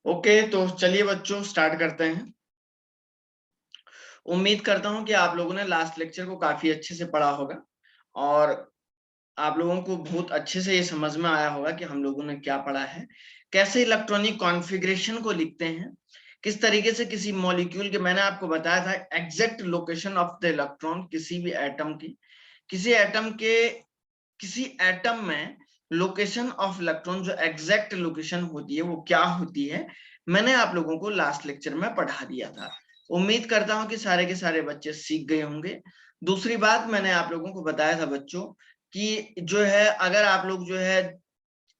Okay, तो चलिए बच्चों स्टार्ट करते हैं। उम्मीद करता हूं कि आप लोगों ने लास्ट लेक्चर को काफी अच्छे से पढ़ा होगा और आप लोगों को बहुत अच्छे से ये समझ में आया होगा कि हम लोगों ने क्या पढ़ा है, कैसे इलेक्ट्रॉनिक कॉन्फ़िगरेशन को लिखते हैं, किस तरीके से किसी मॉलिक्यूल के, मैंने आपको बताया था exact location of the electron, किसी भी एटम की, किसी एटम के किसी एटम में लोकेशन ऑफ इलेक्ट्रॉन, जो एग्जैक्ट लोकेशन होती है वो क्या होती है, मैंने आप लोगों को लास्ट लेक्चर में पढ़ा दिया था। उम्मीद करता हूं कि सारे के सारे बच्चे सीख गए होंगे। दूसरी बात, मैंने आप लोगों को बताया था बच्चों कि जो है, अगर आप लोग जो है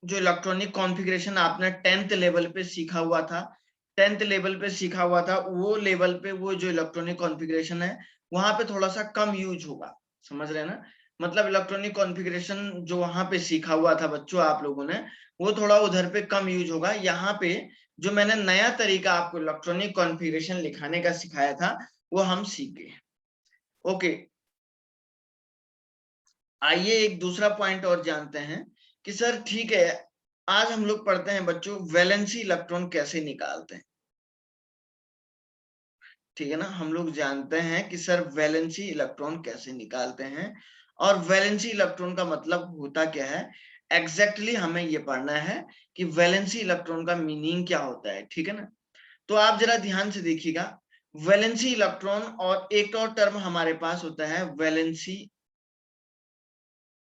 जो इलेक्ट्रॉनिक कॉन्फ़िगरेशन आपने 10th लेवल पे सीखा हुआ था, 10th लेवल पे सीखा हुआ था, वो लेवल पे वो जो इलेक्ट्रॉनिक कॉन्फ़िगरेशन है वहां पे थोड़ा सा कम यूज होगा, समझ रहे हैं ना। मतलब इलेक्ट्रॉनिक कॉन्फ़िगरेशन जो वहां पे सीखा हुआ था बच्चों आप लोगों ने, वो थोड़ा उधर पे कम यूज होगा। यहाँ पे जो मैंने नया तरीका आपको इलेक्ट्रॉनिक कॉन्फ़िगरेशन लिखाने का सिखाया था वो हम सीख गए। ओके, आइए एक दूसरा पॉइंट और जानते हैं कि सर ठीक है, आज हम लोग पढ़ते हैं बच्चों वैलेंसी इलेक्ट्रॉन कैसे निकालते हैं। ठीक है ना, हम लोग जानते हैं कि सर वैलेंसी इलेक्ट्रॉन कैसे निकालते हैं और वैलेंसी इलेक्ट्रॉन का मतलब होता क्या है। एग्जैक्टली हमें ये पढ़ना है कि वैलेंसी इलेक्ट्रॉन का मीनिंग क्या होता है। ठीक है ना, तो आप जरा ध्यान से देखिएगा, वैलेंसी इलेक्ट्रॉन और एक और टर्म हमारे पास होता है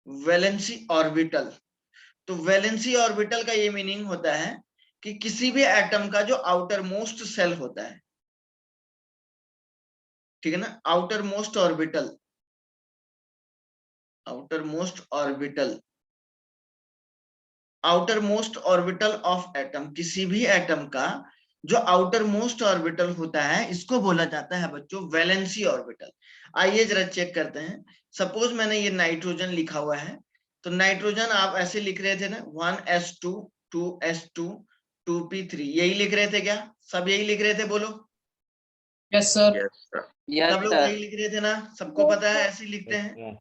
वैलेंसी ऑर्बिटल। तो वैलेंसी ऑर्बिटल का ये मीनिंग होता है कि किसी भी एटम का जो आउटर मोस्ट सेल होता है, ठीक है ना, outer most orbital, outer most orbital, outer most orbital of atom, किसी भी एटम का जो आउटर मोस्ट ऑर्बिटल होता है इसको बोला जाता है बच्चों वैलेंसी ऑर्बिटल। आइए जरा चेक करते हैं। सपोज मैंने ये नाइट्रोजन लिखा हुआ है, तो नाइट्रोजन आप ऐसे लिख रहे थे ना, 1s2 2s2 2p3, यही लिख रहे थे क्या? सब यही लिख रहे थे, बोलो। Yes sir. सब लोग यही लिख रहे थे ना, सबको पता है ऐसे लिखते हैं।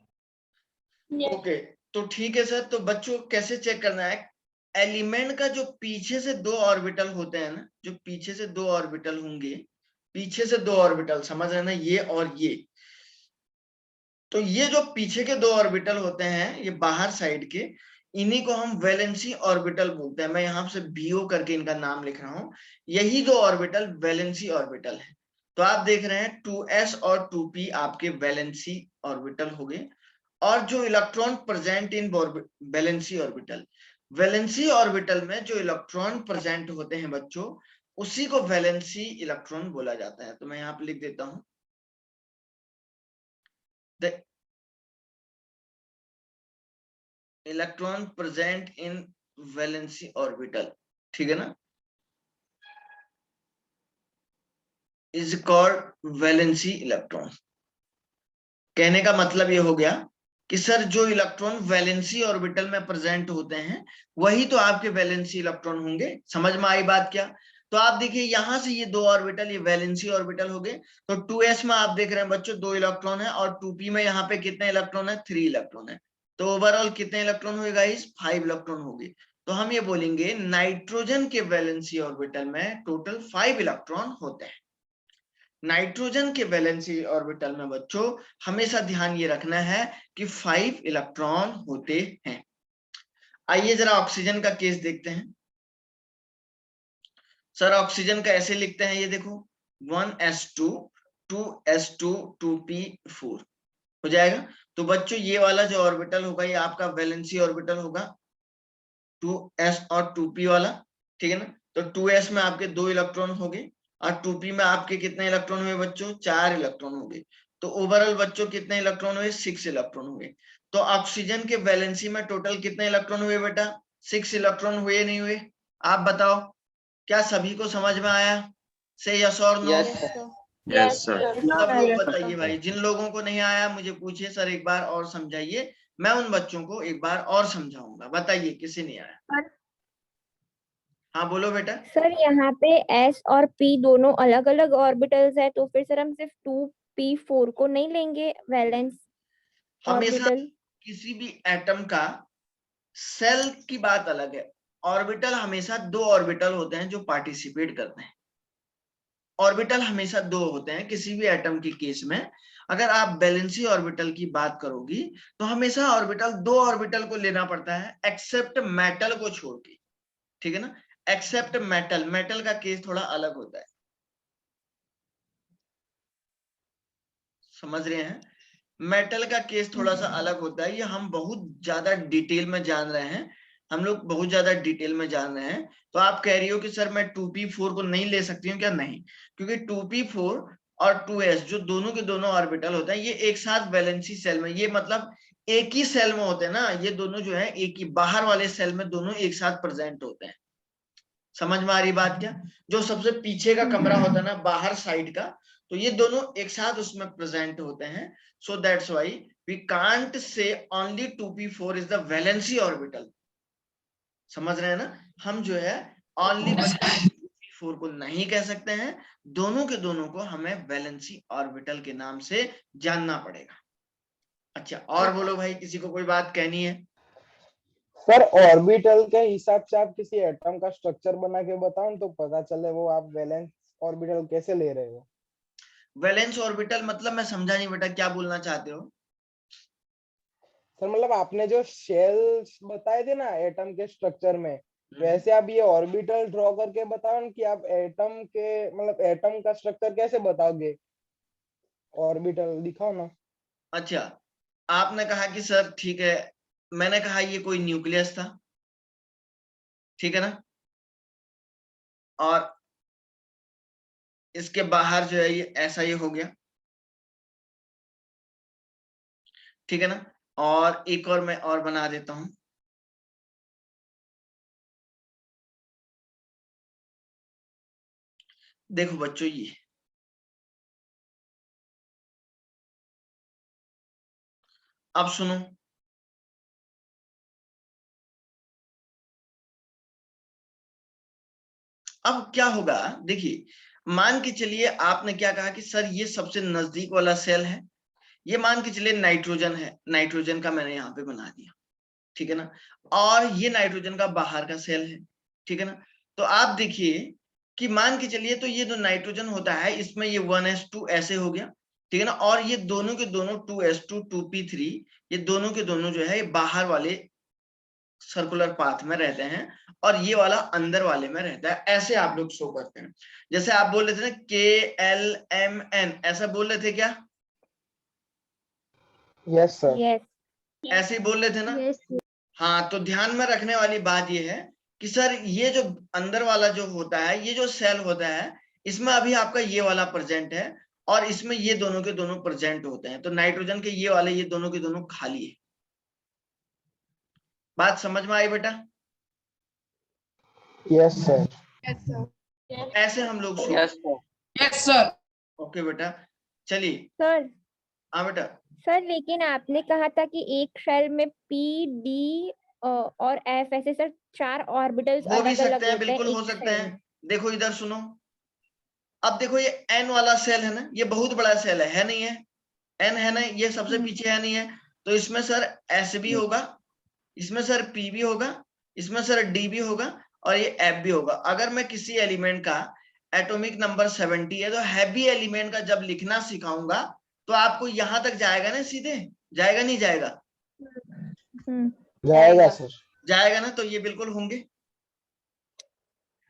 ओके, तो ठीक है सर। तो बच्चों कैसे चेक करना है, एलिमेंट का जो पीछे से दो ऑर्बिटल होते हैं ना, जो पीछे से दो ऑर्बिटल होंगे, पीछे से दो ऑर्बिटल, समझ रहे हैं ना, ये और ये, तो ये जो पीछे के दो ऑर्बिटल होते हैं, ये बाहर साइड के, इन्हीं को हम वैलेंसी ऑर्बिटल बोलते हैं। मैं यहां से बीओ करके इनका नाम लिख रहा हूं, यही दो ऑर्बिटल वैलेंसी ऑर्बिटल है। तो आप देख रहे हैं 2s और 2p आपके वैलेंसी ऑर्बिटल हो गए, और जो electron present in valency orbital, valency orbital में जो इलेक्ट्रॉन प्रेजेंट होते हैं बच्चों, उसी को वैलेंसी इलेक्ट्रॉन बोला जाता है। तो मैं यहाँ पे लिख देता हूं, the electron present in valency orbital, ठीक है ना, इज कॉल्ड वैलेंसी इलेक्ट्रॉन। कहने का मतलब ये हो गया कि सर जो इलेक्ट्रॉन वैलेंसी ऑर्बिटल में प्रेजेंट होते हैं वही तो आपके वैलेंसी इलेक्ट्रॉन होंगे। समझ में आई बात क्या? तो आप देखिए यहां से ये दो ऑर्बिटल, ये वैलेंसी ऑर्बिटल हो गए। तो 2s में आप देख रहे हैं बच्चों दो इलेक्ट्रॉन है, और 2p में यहाँ पे कितने इलेक्ट्रॉन है? 3 इलेक्ट्रॉन है। तो ओवरऑल कितने इलेक्ट्रॉन हुए गाइस? 5 इलेक्ट्रॉन हो गए। तो हम ये बोलेंगे नाइट्रोजन के वैलेंसी ऑर्बिटल में टोटल 5 इलेक्ट्रॉन होते हैं। नाइट्रोजन के वैलेंसी ऑर्बिटल में बच्चों हमेशा ध्यान ये रखना है कि 5 इलेक्ट्रॉन होते हैं। आइए जरा ऑक्सीजन का केस देखते हैं। सर ऑक्सीजन का ऐसे लिखते हैं, ये देखो 1s2 2s2 2p4 हो जाएगा। तो बच्चों ये वाला जो ऑर्बिटल होगा ये आपका वैलेंसी ऑर्बिटल होगा, 2s और 2p वाला, ठीक है ना। तो 2s में आपके 2 इलेक्ट्रॉन हो गए, और 2p में आपके कितने इलेक्ट्रॉन हुए बच्चों? 4 इलेक्ट्रॉन हो गए। तो ओवरऑल बच्चों कितने इलेक्ट्रॉन हुए? 6 इलेक्ट्रॉन हुए। तो ऑक्सीजन के वैलेंसी में टोटल कितने इलेक्ट्रॉन हुए बेटा? 6 इलेक्ट्रॉन हुए नहीं हुए? आप बताओ, क्या सभी को समझ में आया? से यस और नो? Yes sir. सब लोग बताइए भाई, जिन लोगों को नहीं आया मुझे पूछिए सर एक बार और समझाइए, मैं उन बच्चों को एक बार और समझाऊंगा। बताइए किसी नहीं आया? हाँ बोलो बेटा। सर यहाँ पे S और P दोनों अलग अलग ऑर्बिटल्स है, तो फिर सर हम सिर्फ 2p4 को नहीं लेंगे वैलेंस हमेशा ऑर्बिटल? किसी भी एटम का सेल की बात अलग है, ऑर्बिटल हमेशा 2 ऑर्बिटल होते हैं जो पार्टिसिपेट करते हैं। ऑर्बिटल हमेशा 2 होते हैं किसी भी एटम के केस में। अगर आप वैलेंसी ऑर्बिटल की बात करोगी तो हमेशा ऑर्बिटल 2 ऑर्बिटल को लेना पड़ता है, एक्सेप्ट मेटल को छोड़ के, ठीक है ना। एक्सेप्ट मेटल, मेटल का केस थोड़ा अलग होता है, समझ रहे हैं। मेटल का केस थोड़ा सा अलग होता है, ये हम बहुत ज्यादा डिटेल में जान रहे हैं, हम लोग बहुत ज्यादा डिटेल में जान रहे हैं। तो आप कह रही हो कि सर मैं 2p4 को नहीं ले सकती हूँ क्या? नहीं, क्योंकि 2p4 और 2s जो दोनों के दोनों ऑर्बिटल होते हैं ये एक साथ वैलेंसी सेल में, ये मतलब एक ही सेल में होते हैं ना, ये दोनों जो है एक ही बाहर वाले सेल में दोनों एक साथ प्रेजेंट होते हैं। समझ में आ रही बात क्या? जो सबसे पीछे का कमरा होता है ना बाहर साइड का, तो ये दोनों एक साथ उसमें प्रेजेंट होते हैं। So that's why we can't say only 2p4 is the valency orbital. समझ रहे हैं ना, हम जो है ओनली 2p4 को नहीं कह सकते हैं, दोनों के दोनों को हमें वैलेंसी ऑर्बिटल के नाम से जानना पड़ेगा। अच्छा, और बोलो भाई, किसी को कोई बात कहनी है? सर ऑर्बिटल के हिसाब से आप किसी एटम का स्ट्रक्चर बना के बताओ तो पता चले वो आप वैलेंस ऑर्बिटल कैसे ले रहे हो। वैलेंस ऑर्बिटल मतलब मैं समझा नहीं बेटा, क्या बोलना चाहते हो? सर मतलब आपने जो शेल्स बताए थे ना एटम के स्ट्रक्चर में, वैसे आप ये ऑर्बिटल ड्रॉ करके बताओ ना कि आप एटम के मतलब एटम का स्ट्रक्चर कैसे बताओगे, ऑर्बिटल दिखाओ ना। अच्छा, आपने कहा कि सर ठीक है, मैंने कहा ये कोई न्यूक्लियस था, ठीक है ना, और इसके बाहर जो है ये ऐसा ही हो गया, ठीक है ना। और एक और मैं और बना देता हूं, देखो बच्चों, ये अब सुनो, अब क्या होगा, देखिए मान के चलिए आपने क्या कहा कि सर ये सबसे नजदीक वाला सेल है, ये मान के चलिए नाइट्रोजन है, नाइट्रोजन का मैंने यहाँ पे बना दिया, ठीक है ना, और ये नाइट्रोजन का बाहर का सेल है, ठीक है ना। तो आप देखिए कि मान के चलिए तो ये जो नाइट्रोजन होता है इसमें ये 1s2 ऐसे हो गया, ठीक है ना, और ये दोनों के दोनों 2s2 2p3 ये दोनों के दोनों जो है बाहर वाले सर्कुलर पाथ में रहते हैं और ये वाला अंदर वाले में रहता है। ऐसे आप लोग शो करते हैं, जैसे आप बोल रहे थे ना KLMN, ऐसा बोल रहे थे क्या? Yes sir. यस ऐसे ही बोल रहे थे ना? यस हाँ, तो ध्यान में रखने वाली बात ये है कि सर ये जो अंदर वाला जो होता है, ये जो सेल होता है, इसमें अभी आपका ये वाला प्रेजेंट है और इसमें ये दोनों के दोनों प्रेजेंट होते हैं। तो नाइट्रोजन के ये वाले ये दोनों के दोनों खाली है। बात समझ में आई बेटा? Yes sir. ऐसे हम लोग शो Yes, sir. ओके बेटा, चलिए। सर। हाँ बेटा, सर लेकिन आपने कहा था कि एक शेल में पी डी और एफ ऐसे सर 4 ऑर्बिटल्स हो भी अलग अलग सकते हैं, होते हैं बिल्कुल हो एक सकते शेल हैं। में। देखो इधर सुनो, अब देखो ये N वाला सेल है ना, ये बहुत बड़ा सेल है नहीं है? N है ना, ये सबसे पीछे है नहीं है? तो इसमें सर S भी होगा, इसमें सर P भी होगा, इसमें सर D भी होगा और ये F भी होगा। अगर मैं किसी एलिमेंट का एटॉमिक नंबर 70 है तो हैवी एलिमेंट का जब लिखना सिखाऊंगा तो आपको यहां तक जाएगा ना, सीधे जाएगा नहीं जाएगा? जाएगा सर। जाएगा ना, तो ये बिल्कुल होंगे।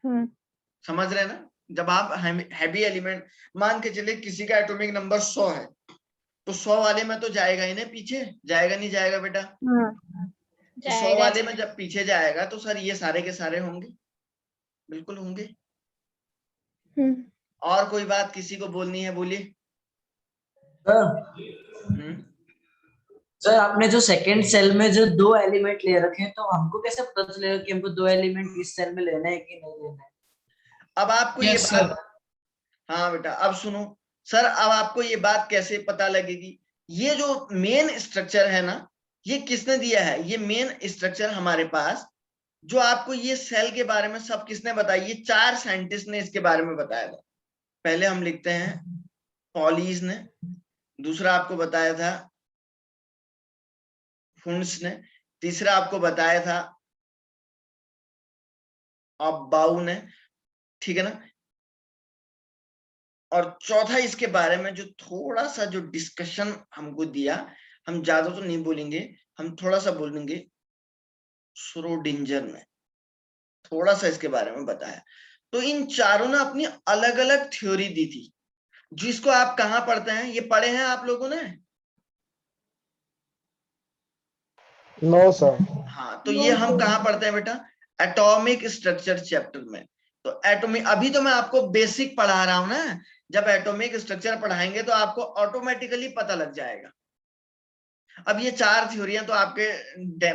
समझ रहे हैं ना? जब आप हैवी एलिमेंट मान के चले किसी का एटॉमिक नंबर 100 है तो 100 वाले में तो जाएगा ही ना पीछे, जाएगा नहीं जाएगा बेटा? तो 100 वाले में जब पीछे जाएगा तो सर ये सारे के सारे होंगे, बिल्कुल होंगे। और कोई बात किसी को बोलनी है, बोलिए। सर आपने जो सेकंड सेल में जो 2 एलिमेंट ले रखे हैं, तो हमको कैसे पता चलेगा कि हमको 2 एलिमेंट इस सेल में लेना है कि नहीं लेना है? अब आपको ये बात, हाँ बेटा अब सुनो, सर अब आपको ये बात कैसे पता लगेगी? ये जो मेन स्ट्रक्चर है ना, ये किसने दिया है? ये मेन स्ट्रक्चर हमारे पास जो आपको ये सेल के बारे में सब किसने बताया? ये 4 साइंटिस्ट ने इसके बारे में बताया था। पहले हम लिखते हैं पॉलीज ने, दूसरा आपको बताया था फुंस ने, तीसरा आपको बताया था और 52 है, ठीक है ना। और चौथा इसके बारे में जो थोड़ा सा जो डिस्कशन हमको दिया, हम ज्यादा तो नहीं बोलेंगे, हम थोड़ा सा बोलेंगे, श्रोडिंगर ने थोड़ा सा इसके बारे में बताया। तो इन चारों ने अपनी अलग अलग थ्योरी दी थी, जिसको आप कहाँ पढ़ते हैं, ये पढ़े हैं आप लोगों ने? No sir. हाँ, तो ये हम कहाँ पढ़ते हैं बेटा? एटॉमिक स्ट्रक्चर चैप्टर में। तो एटॉमिक, अभी तो मैं आपको बेसिक पढ़ा रहा हूं ना, जब एटॉमिक स्ट्रक्चर पढ़ाएंगे तो आपको ऑटोमेटिकली पता लग जाएगा। अब ये 4 थ्योरियां तो आपके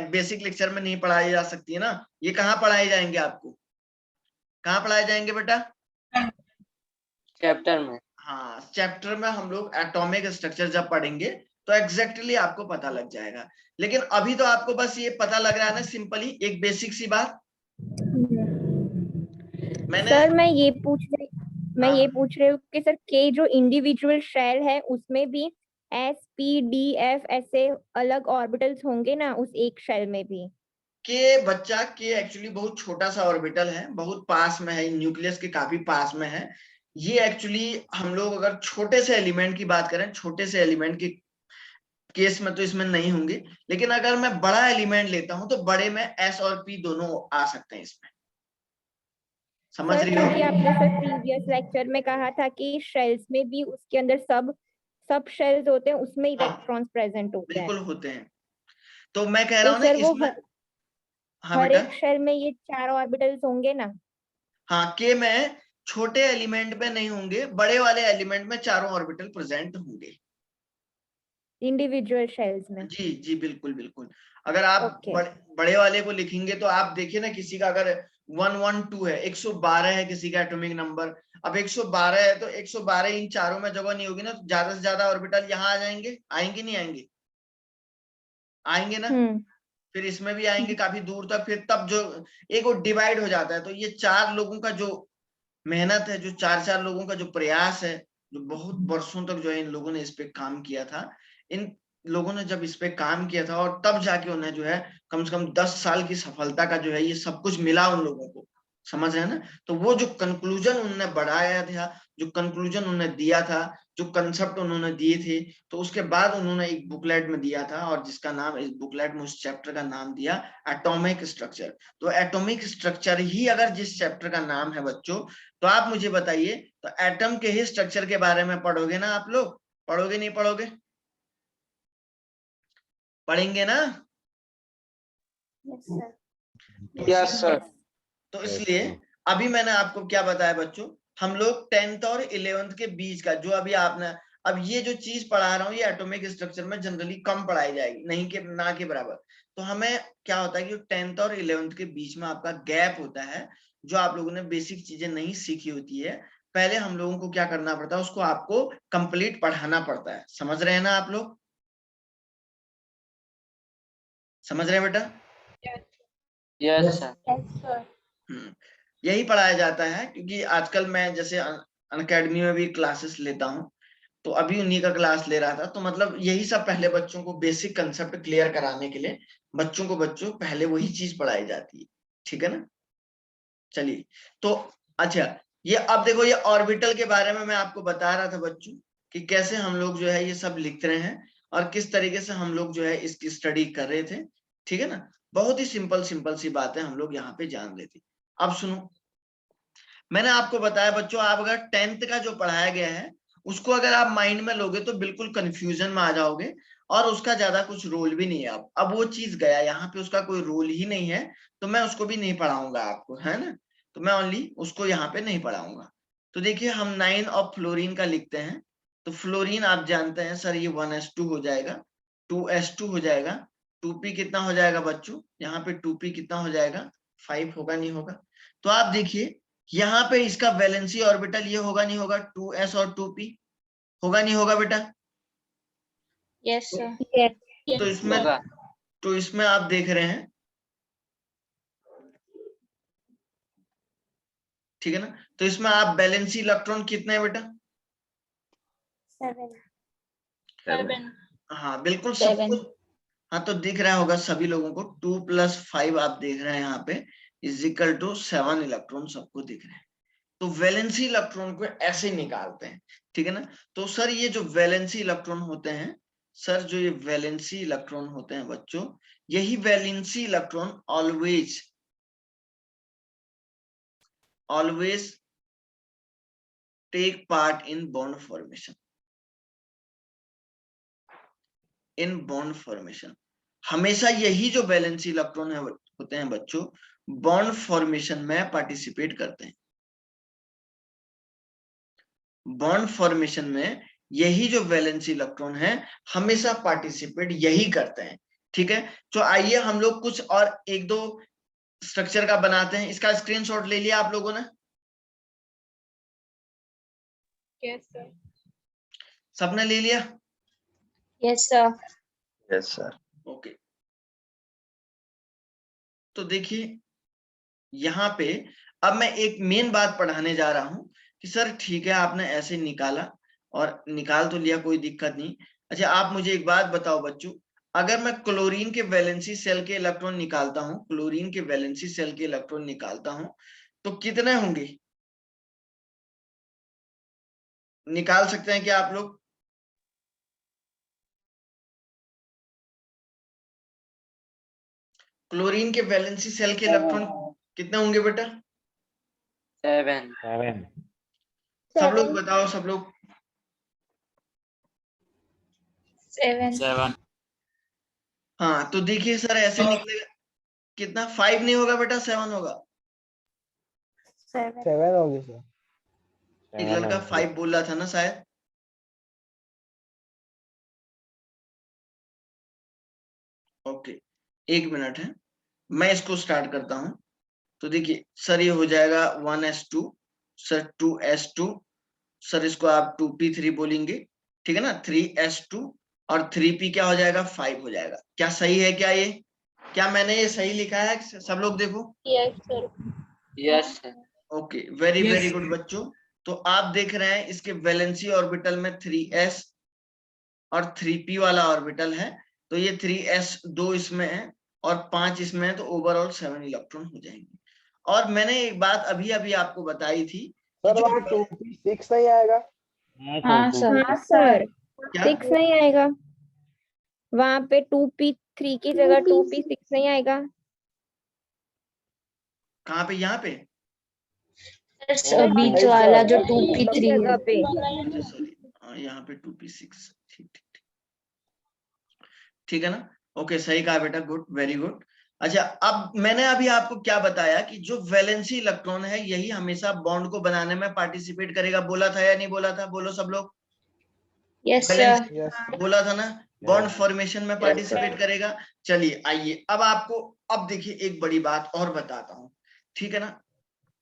बेसिक लेक्चर में नहीं पढ़ाई जा सकती है ना, ये कहाँ पढ़ाई जाएंगे आपको? कहाँ पढ़ाए जाएंगे बेटा? चैप्टर में। हाँ, चैप्टर में हम लोग एटॉमिक स्ट्रक्चर जब पढ़ेंगे तो एग्जैक्टली आपको पता लग जाएगा। लेकिन अभी तो आपको बस ये पता लग रहा है ना, सिंपली एक बेसिक सी बात। मैंने सर मैं ये पूछ रही हूँ कि सर के जो इंडिविजुअल शेल है उसमें भी S, P, D, F ऐसे अलग ऑर्बिटल्स होंगे ना उस एक शेल में भी? के बच्चा के एक्चुअली बहुत छोटा सा ऑर्बिटल है, बहुत पास में है, न्यूक्लियस के काफी पास में है। ये एक्चुअली हम लोग अगर छोटे से एलिमेंट की बात करें, छोटे से एलिमेंट के केस में तो इसमें नहीं होंगे, लेकिन अगर मैं बड़ा एलिमेंट लेता हूं तो बड़े में S और P दोनों आ सकते हैं इसमें। समझ सर रही क्योंकि हो? आपने सर प्रीवियस लेक्चर में कहा था कि शेल्स में भी उसके अंदर सब शेल्स होते हैं, उसमें हाँ, इलेक्ट्रॉन्स प्रेजेंट होते हैं। बिल्कुल होते हैं। तो मैं कह रहा तो हूं ना सर वो इसमें। हाँ हर बेटा। एक शेल में ये 4 ऑर्बिटल्स होंगे ना? हाँ, के में छोटे एलिमेंट में नहीं होंगे, बड़े वाले एलिमेंट में चारों ऑर्बिटल प्रेजेंट होंगे इंडिविजुअल शेल्स में? जी जी, बिल्कुल बिल्कुल। अगर आप ओके। बड़े वाले को लिखेंगे तो आप देखिए ना, किसी का अगर 112 है, 112 है किसी का एटॉमिक नंबर, अब 112 है तो 112 इन चारों में जगह नहीं होगी ना, तो ज्यादा से ज्यादा ऑर्बिटल यहाँ आ जाएंगे, आएंगे नहीं आएंगे? आएंगे ना। फिर इसमें भी आएंगे काफी दूर तक, फिर तब जो एक वो डिवाइड हो जाता है। तो ये 4 लोगों का जो मेहनत है, जो 4 लोगों का जो प्रयास है, जो बहुत वर्षों तक जो है इन लोगों ने इस पे काम किया था, इन लोगों ने जब इस पे काम किया था और तब जाके उन्हें जो है कम से कम 10 साल की सफलता का जो है ये सब कुछ मिला उन लोगों को। समझ रहे हैं ना? तो वो जो कंक्लूजन उन्होंने बढ़ाया था, जो कंक्लूजन उन्होंने दिया था, जो कंसेप्ट उन्होंने दिए थे, तो उसके बाद उन्होंने एक बुकलेट में दिया था, और जिसका नाम, इस बुकलेट में उस चैप्टर का नाम दिया एटॉमिक स्ट्रक्चर। तो एटॉमिक स्ट्रक्चर ही अगर जिस चैप्टर का नाम है बच्चों, तो आप मुझे बताइए, तो एटम के ही स्ट्रक्चर के बारे में पढ़ोगे ना आप लोग? पढ़ोगे नहीं पढ़ोगे? पढ़ेंगे ना? Yes sir. तो इसलिए अभी मैंने आपको क्या बताया बच्चों, हम लोग 10th और 11th के बीच का जो अभी आपने, अब ये जो चीज पढ़ा रहा हूँ ये एटॉमिक स्ट्रक्चर में जनरली कम पढ़ाई जाएगी, नहीं के ना के बराबर। तो हमें क्या होता है कि 10th और 11th के बीच में आपका गैप होता है, जो आप लोगों ने बेसिक चीजें नहीं सीखी होती है। पहले हम लोगों को क्या करना पड़ता है, उसको आपको कंप्लीट पढ़ाना पड़ता है। समझ रहे हैं ना आप लोग? समझ रहे हैं बेटा? Yes sir. यही पढ़ाया जाता है, क्योंकि आजकल मैं जैसे अनअकैडमी में भी क्लासेस लेता हूँ, तो अभी उन्हीं का क्लास ले रहा था। तो मतलब यही सब पहले बच्चों को बेसिक कंसेप्ट क्लियर कराने के लिए बच्चों पहले वही चीज पढ़ाई जाती है, ठीक है ना। चलिए, तो अच्छा, ये अब देखो, ये ऑर्बिटल के बारे में मैं आपको बता रहा था बच्चों, कि कैसे हम लोग जो है ये सब लिख रहे हैं और किस तरीके से हम लोग जो है इसकी स्टडी कर रहे थे, ठीक है ना। बहुत ही सिंपल सिंपल सी बातें हम लोग यहाँ पे जान रहे थे। अब सुनो, मैंने आपको बताया बच्चों, आप अगर 10th का जो पढ़ाया गया है उसको अगर आप माइंड में लोगे तो बिल्कुल कंफ्यूजन में आ जाओगे, और उसका ज्यादा कुछ रोल भी नहीं है। अब वो चीज गया, यहाँ पे उसका कोई रोल ही नहीं है, तो मैं उसको भी नहीं पढ़ाऊंगा आपको, है ना। तो मैं ओनली उसको यहाँ पे नहीं पढ़ाऊंगा। तो देखिए, हम 9 और फ्लोरीन का लिखते हैं। तो फ्लोरीन आप जानते हैं सर, ये 1s2 हो जाएगा, 2s2 हो जाएगा, 2p कितना हो जाएगा बच्चों, यहाँ पे 2p कितना हो जाएगा, 5 होगा नहीं होगा? तो आप देखिए, यहाँ पे इसका वैलेंसी ऑर्बिटल ये होगा नहीं होगा, 2s और 2p, होगा नहीं होगा बेटा? Yes sir. तो इसमें तो इसमें आप देख रहे हैं, ठीक है ना। तो इसमें आप बैलेंसी इलेक्ट्रॉन कितने हैं बेटा? 7। हाँ, बिल्कुल सब कुछ। हाँ, तो दिख रहा होगा सभी लोगों को, 2 + 5 आप देख रहे हैं यहाँ पे, इज इक्वल टू 7 इलेक्ट्रॉन सबको दिख रहे हैं। तो वैलेंसी इलेक्ट्रॉन को ऐसे निकालते हैं, ठीक है ना। तो सर ये जो वैलेंसी इलेक्ट्रॉन होते हैं, सर जो ये वैलेंसी इलेक्ट्रॉन होते हैं बच्चों, यही valency electron always take part in bond formation. In bond formation हमेशा यही जो वैलेंसी इलेक्ट्रॉन होते हैं बच्चों, बॉन्ड फॉर्मेशन में पार्टिसिपेट करते हैं। बॉन्ड फॉर्मेशन में यही जो वैलेंसी इलेक्ट्रॉन है हमेशा पार्टिसिपेट यही करते हैं, ठीक है। तो आइए हम लोग कुछ और एक दो स्ट्रक्चर का बनाते हैं। इसका स्क्रीनशॉट ले लिया आप लोगों ने? Yes, sir. सबने ले लिया? Yes, sir. Yes sir. Okay, तो देखिए यहाँ पे अब मैं एक मेन बात पढ़ाने जा रहा हूं कि सर ठीक है आपने ऐसे निकाला और निकाल तो लिया, कोई दिक्कत नहीं। अच्छा आप मुझे एक बात बताओ बच्चों, अगर मैं क्लोरीन के वैलेंसी सेल के इलेक्ट्रॉन निकालता हूं, क्लोरीन के वैलेंसी सेल के इलेक्ट्रॉन निकालता हूं, तो कितने होंगे? निकाल सकते हैं क्या आप लोग? क्लोरीन के वैलेंसी सेल के इलेक्ट्रॉन कितने होंगे बेटा? 7। सब लोग बताओ, सब लोग। 7. हाँ तो देखिए सर ऐसे निकलेगा कितना, 5 नहीं होगा बेटा, 7 होगा। 7 होगी सर। एक लड़का 5 बोल रहा था ना शायद। ओके, एक मिनट है, मैं इसको स्टार्ट करता हूं। तो देखिए सर ये हो जाएगा 1s2, सर 2s2, सर इसको आप 2p3 बोलेंगे, ठीक है ना। 3s2 और 3p क्या हो जाएगा? 5 हो जाएगा। क्या सही है क्या ये? क्या मैंने ये सही लिखा है? सब लोग देखो। Yes, sir. Yes sir. Okay, very good बच्चों। तो आप देख रहे हैं इसके वैलेंसी ऑर्बिटल में 3s और 3p वाला ऑर्बिटल है, तो ये 3s 2 इसमें है और 5 इसमें है, तो ओवरऑल 7 इलेक्ट्रॉन हो जाएंगे। और मैंने एक बात अभी अभी आपको बताई थी कि सर जो वहाँ 2p6 नहीं आएगा? हाँ, सर. हाँ सर, क्या 6 नहीं आएगा वहां पे, 2p3 की जगह 2p6 नहीं आएगा। कहाँ पे? यहाँ पे? सर बीच वाला जो 2p3 की जगह पे। अच्छा सॉरी, यहाँ पे 2p6, ठीक ठीक ठीक है ना। ओके सही कहा बेटा, गुड, वेरी गुड। अच्छा अब मैंने अभी आपको क्या बताया कि जो वैलेंसी इलेक्ट्रॉन है यही हमेशा बॉन्ड को बनाने में पार्टिसिपेट करेगा, बोला था या नहीं बोला था? बोलो सब लोग। Yes, valency sir. यस बोला था ना, बॉन्ड फॉर्मेशन में Yes, पार्टिसिपेट करेगा। चलिए आइए अब आपको, अब देखिए एक बड़ी बात और बताता हूं, ठीक है ना।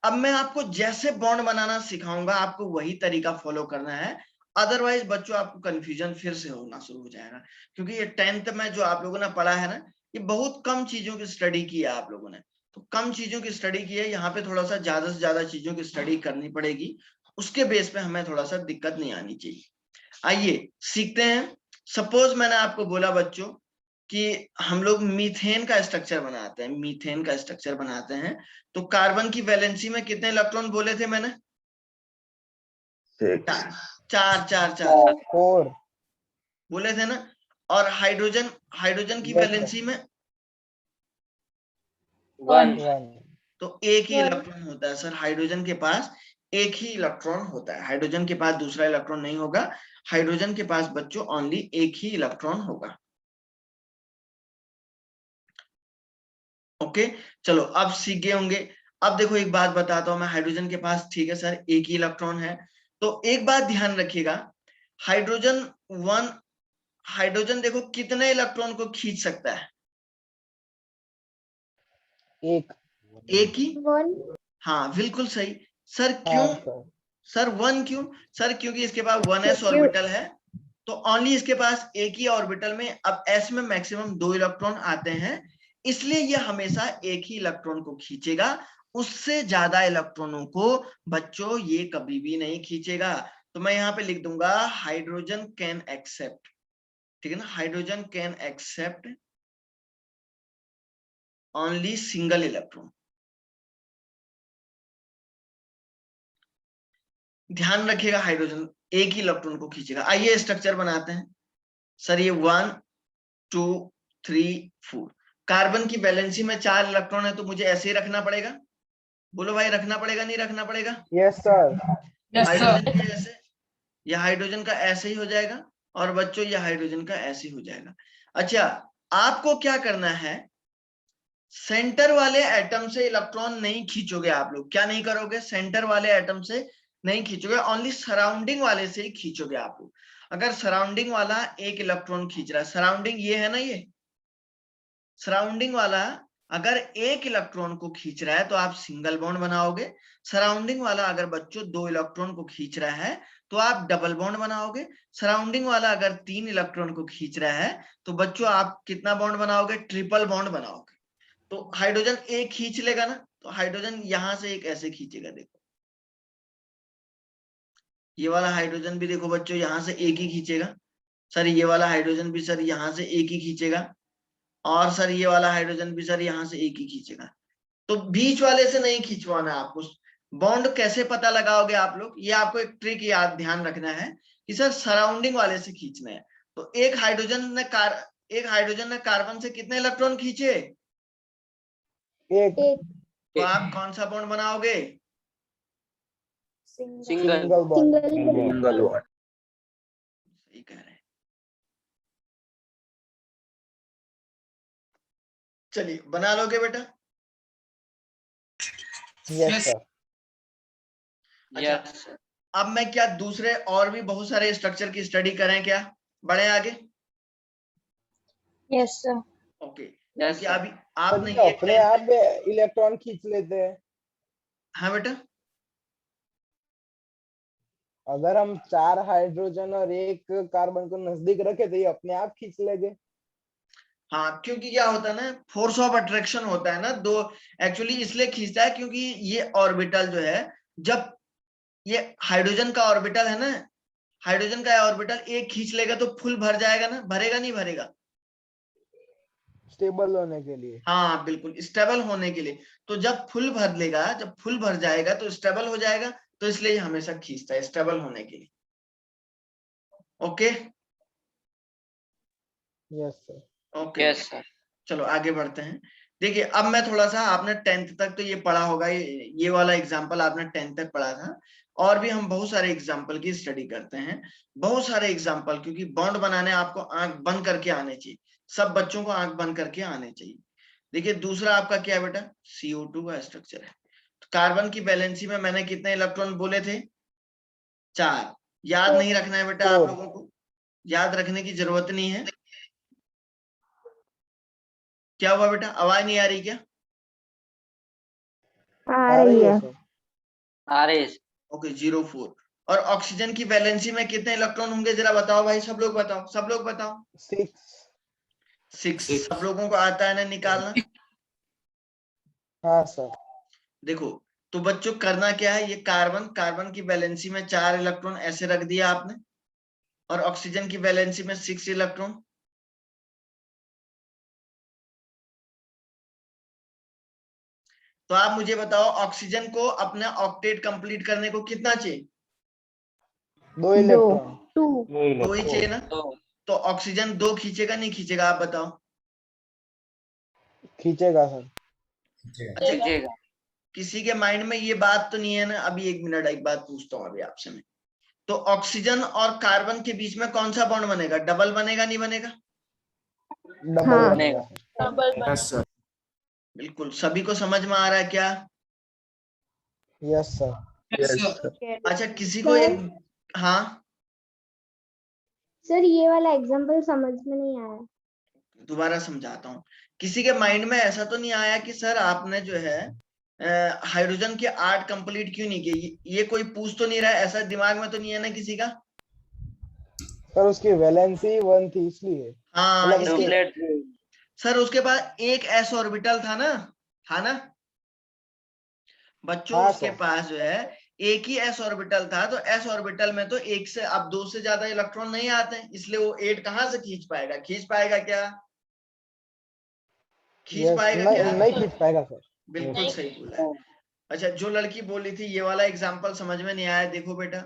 अब मैं आपको जैसे बॉन्ड बनाना सिखाऊंगा आपको वही तरीका फॉलो करना है, अदरवाइज बच्चों आपको कंफ्यूजन फिर से होना शुरू हो जाएगा। क्योंकि ये 10th में जो आप लोगों ने पढ़ा है ना, ये बहुत कम चीजों की स्टडी की है आप लोगों ने, तो कम चीजों की स्टडी की है, यहाँ पे थोड़ा सा ज्यादा से ज्यादा चीजों की स्टडी करनी पड़ेगी, उसके बेस पे हमें थोड़ा सा दिक्कत नहीं आनी चाहिए। आइए सीखते हैं। सपोज मैंने आपको बोला बच्चों कि हम लोग मीथेन का स्ट्रक्चर बनाते हैं, मीथेन का स्ट्रक्चर बनाते हैं, तो कार्बन की वैलेंसी में कितने इलेक्ट्रॉन बोले थे मैंने? 6। चार चार चार 4 बोले थे ना। और हाइड्रोजन, हाइड्रोजन की Yes, वैलेंसी में 1। 1 तो एक ही इलेक्ट्रॉन होता है सर, हाइड्रोजन के पास एक ही इलेक्ट्रॉन होता है, हाइड्रोजन के पास दूसरा इलेक्ट्रॉन नहीं होगा, हाइड्रोजन के पास बच्चों ओनली एक ही इलेक्ट्रॉन होगा। ओके चलो अब सीख गए होंगे। अब देखो एक बात बताता हूं मैं, हाइड्रोजन के पास ठीक है सर एक ही इलेक्ट्रॉन है, तो एक बात ध्यान रखिएगा, हाइड्रोजन हाइड्रोजन देखो कितने इलेक्ट्रॉन को खींच सकता है? एक एक ही। हाँ बिल्कुल सही सर, क्यों हाँ सर सर? 1 क्यों सर? क्योंकि इसके पास 1s क्योंकि ऑर्बिटल है, तो ओनली इसके पास एक ही ऑर्बिटल में, अब s में मैक्सिमम 2 इलेक्ट्रॉन आते हैं, इसलिए ये हमेशा एक ही इलेक्ट्रॉन को खींचेगा, उससे ज्यादा इलेक्ट्रॉनों को बच्चों ये कभी भी नहीं खींचेगा। तो मैं यहाँ पे लिख दूंगा हाइड्रोजन कैन एक्सेप्ट, ठीक है ना, hydrogen can accept only single electron, ध्यान रखिएगा हाइड्रोजन एक ही इलेक्ट्रॉन को खींचेगा। आइए स्ट्रक्चर बनाते हैं सर। ये 1 2 3 4 कार्बन की वैलेंसी में 4 इलेक्ट्रॉन है, तो मुझे ऐसे ही रखना पड़ेगा। बोलो भाई, रखना पड़ेगा नहीं रखना पड़ेगा? Yes sir. हाइड्रोजन के ऐसे, यह हाइड्रोजन का ऐसे ही हो जाएगा, और बच्चों यह हाइड्रोजन का ऐसे ही हो जाएगा। अच्छा, आपको क्या करना है, सेंटर वाले एटम से इलेक्ट्रॉन नहीं खींचोगे आप लोग। क्या नहीं करोगे? सेंटर वाले एटम से नहीं खींचोगे, ओनली सराउंडिंग वाले से ही खींचोगे आप लोग। अगर सराउंडिंग वाला एक इलेक्ट्रॉन खींच रहा है, सराउंडिंग ये है ना, ये सराउंडिंग वाला अगर एक इलेक्ट्रॉन को खींच रहा है तो आप सिंगल बॉन्ड बनाओगे। सराउंडिंग वाला अगर बच्चों 2 इलेक्ट्रॉन को खींच रहा है तो आप डबल बॉन्ड बनाओगे। सराउंडिंग वाला अगर 3 इलेक्ट्रॉन को खींच रहा है तो बच्चों आप कितना बॉन्ड बनाओगे? ट्रिपल बॉन्ड बनाओगे। तो हाइड्रोजन एक खींच लेगा ना, तो हाइड्रोजन यहां से एक ऐसे खींचेगा। देखो ये वाला हाइड्रोजन भी देखो बच्चों यहां से एक ही खींचेगा। सर ये वाला हाइड्रोजन भी सर यहां से एक ही खींचेगा, और सर ये वाला हाइड्रोजन भी सर यहां से एक ही खींचेगा। तो बीच वाले से नहीं खींचवाना है आपको। बॉन्ड कैसे पता लगाओगे आप लोग? ये आपको एक ट्रिक याद ध्यान रखना है कि सर सराउंडिंग वाले से खींचना है। तो एक हाइड्रोजन ने कार्बन से कितने इलेक्ट्रॉन खींचे? एक। तो आप कौन सा बॉन्ड बनाओगे? Single single bond. सही कह रहे हैं। चलिए बना लोगे बेटा? Yes sir. अच्छा, यस सर। अब मैं क्या दूसरे और भी बहुत सारे स्ट्रक्चर की स्टडी करें क्या? बढ़े आगे? Yes sir. ओके, यस क्योंकि सर। अभी आपने सर ये अपने आप इलेक्ट्रॉन खींच लेते हैं। हाँ बेटा, अगर हम 4 हाइड्रोजन और एक कार्बन को नजदीक रखे तो ये अपने आप खींच लेंगे। हाँ, क्योंकि क्या होता है ना, फोर्स ऑफ अट्रैक्शन होता है ना, दो एक्चुअली इसलिए खींचता है क्योंकि ये ऑर्बिटल जो है, जब ये हाइड्रोजन का ऑर्बिटल है ना, हाइड्रोजन का ऑर्बिटल एक खींच लेगा तो फुल भर जाएगा ना, भरेगा नहीं भरेगा? स्टेबल होने के लिए। हाँ बिल्कुल, स्टेबल होने के लिए। तो जब फुल भर लेगा, जब फुल भर जाएगा तो स्टेबल हो जाएगा, तो इसलिए ये हमेशा खींचता है स्टेबल होने के लिए। Okay yes sir. Okay yes sir. चलो आगे बढ़ते हैं। देखिए अब मैं थोड़ा सा, आपने 10th तक तो ये पढ़ा होगा, ये वाला एग्जाम्पल आपने 10th तक पढ़ा था। और भी हम बहुत सारे एग्जाम्पल की स्टडी करते हैं, बहुत सारे एग्जाम्पल, क्योंकि बॉन्ड बनाने आपको आंख बंद करके आने चाहिए। सब बच्चों को आंख बंद करके आने चाहिए। देखिए दूसरा आपका क्या है बेटा? CO2 का स्ट्रक्चर है। तो कार्बन की वैलेंसी में मैंने कितने इलेक्ट्रॉन बोले थे? 4। याद नहीं रखना है बेटा आप 4। लोगों को, याद रखने की जरूरत नहीं है। क्या हुआ बेटा, आवाज नहीं आ रही क्या? आ रही है। सर। RS okay 0 4। और ऑक्सीजन की वैलेंसी में कितने इलेक्ट्रॉन होंगे जरा बताओ भाई, सब लोग बताओ, सब लोग बताओ। 6। 6। सब लोगों को आता है ना निकालना? हाँ सर। देखो तो बच्चों करना क्या है, ये कार्बन की वैलेंसी में 4 इलेक्ट्रॉन ऐसे रख दिया आपने, और ऑक्सीजन की वैलेंसी में 6 इलेक्ट्रॉन। तो आप मुझे बताओ ऑक्सीजन को अपना ऑक्टेट कंप्लीट करने को कितना चाहिए? 2 इलेक्ट्रॉन। 2 ही चाहिए ना? तो तो ऑक्सीजन 2 खींचेगा नहीं खींचेगा आप बताओ? खींचेगा सर। अच्छा, खींचेगा। किसी के माइंड में ये बात तो नहीं है ना? अभी एक मिनट, एक बात पूछता हूँ अभी आपसे मैं। तो ऑक्सीजन और कार्बन के बीच में कौन सा बॉन्ड बनेगा? डबल बनेगा नहीं बनेगा? डबल हाँ। बनेगा सर। बिल्कुल, सभी को समझ में आ रहा है क्या? Yes sir. अच्छा किसी को एक, हाँ सर ये वाला एग्जांपल समझ में नहीं आया। दोबारा समझाता हूँ। किसी के माइंड में ऐसा तो नहीं आया कि सर आपने जो है हाइड्रोजन की 8 कंप्लीट क्यों नहीं की? ये कोई पूछ तो नहीं रहा है, ऐसा दिमाग में तो नहीं है ना किसी का? सर उसकी वैलेंसी 1 थी इसलिए। हाँ मतलब इसकी, डुप्लेट सर उसके बाद एक s ऑर्बिटल था ना, था ना बच्चों? हाँ उसके सर। पास जो है एक ही s ऑर्बिटल था, तो s ऑर्बिटल में तो एक से, अब 2 से ज्यादा इलेक्ट्रॉन नहीं आते हैं, इसलिए वो 8 कहां से खींच पाएगा? खींच पाएगा क्या? खींच यस, पाएगा क्या? नहीं खींच पाएगा सर। बिल्कुल सही बोला है। अच्छा, जो लड़की बोली थी ये वाला एग्जाम्पल समझ में नहीं आया। देखो बेटा,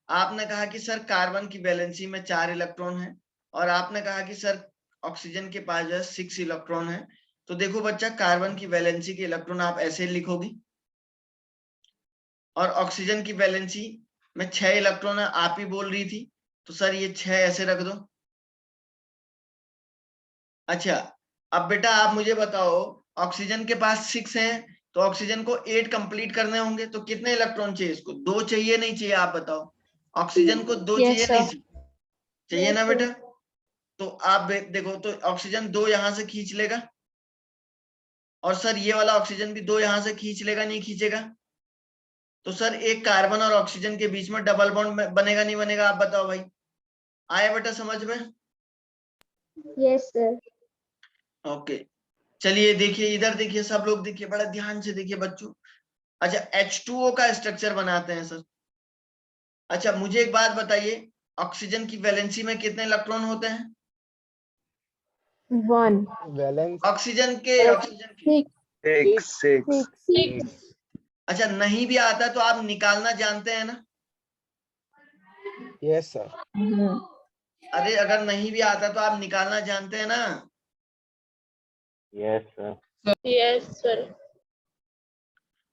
आपने कहा कि सर कार्बन की वैलेंसी में 4 इलेक्ट्रॉन है, और आपने कहा कि सर ऑक्सीजन के पास जो है 6 इलेक्ट्रॉन है। तो देखो बच्चा, कार्बन की वैलेंसी के इलेक्ट्रॉन आप ऐसे लिखोगी, और ऑक्सीजन की वैलेंसी में 6 इलेक्ट्रॉन है, आप ही बोल रही थी, तो सर ये 6 ऐसे रख दो। अच्छा, अब बेटा आप मुझे बताओ, ऑक्सीजन के पास 6 है, तो ऑक्सीजन को 8 कंप्लीट करने होंगे, तो कितने इलेक्ट्रॉन चाहिए इसको? 2 चाहिए नहीं चाहिए, आप बताओ। ऑक्सीजन को 2 चाहिए Yes, नहीं sir. चाहिए? चाहिए ना बेटा? तो आप देखो, तो ऑक्सीजन 2 यहां से खींच लेगा, और सर ये वाला ऑक्सीजन भी 2 यहां से खींच लेगा, नहीं खींचेगा? तो सर एक कार्बन और ऑक्सीजन के बीच में डबल बॉन्ड बनेगा नहीं बनेगा, आप बताओ भाई। आया बेटा समझ में? Yes sir. ओके, चलिए देखिए, इधर देखिए, सब लोग देखिए, बड़ा ध्यान से देखिए बच्चों। अच्छा, H2O का स्ट्रक्चर बनाते हैं सर। अच्छा, मुझे एक बात बताइए, ऑक्सीजन की वैलेंसी में कितने इलेक्ट्रॉन होते हैं? 1 वैलेंस ऑक्सीजन के 6 6 6 अच्छा, नहीं भी आता तो आप निकालना जानते हैं ना? Yes sir. अरे अगर नहीं भी आता तो आप निकालना जानते हैं ना? Yes, sir. Yes, sir.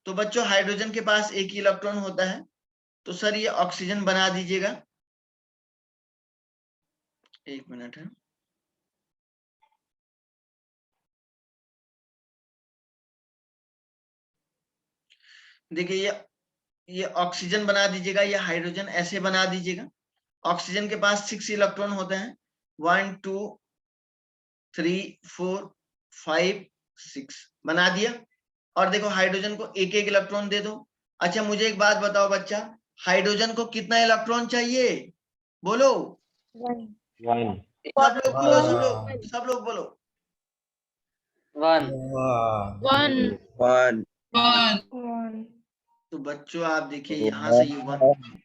तो बच्चों, हाइड्रोजन के पास एक ही इलेक्ट्रॉन होता है, तो सर ये ऑक्सीजन बना दीजिएगा। एक मिनट है। देखिए, ये ऑक्सीजन बना दीजिएगा, ये हाइड्रोजन ऐसे बना दीजिएगा। ऑक्सीजन के पास 6 इलेक्ट्रॉन होते हैं, 1 2 3 4 5 6 बना दिया। और देखो, हाइड्रोजन को एक एक इलेक्ट्रॉन दे दो। अच्छा, मुझे एक बात बताओ बच्चा, हाइड्रोजन को कितना इलेक्ट्रॉन चाहिए? बोलो। 1 1 सब लोग बोलो, सब लोग बोलो। 1 One. 1 तो बच्चों आप देखिए, यहां से ये 1,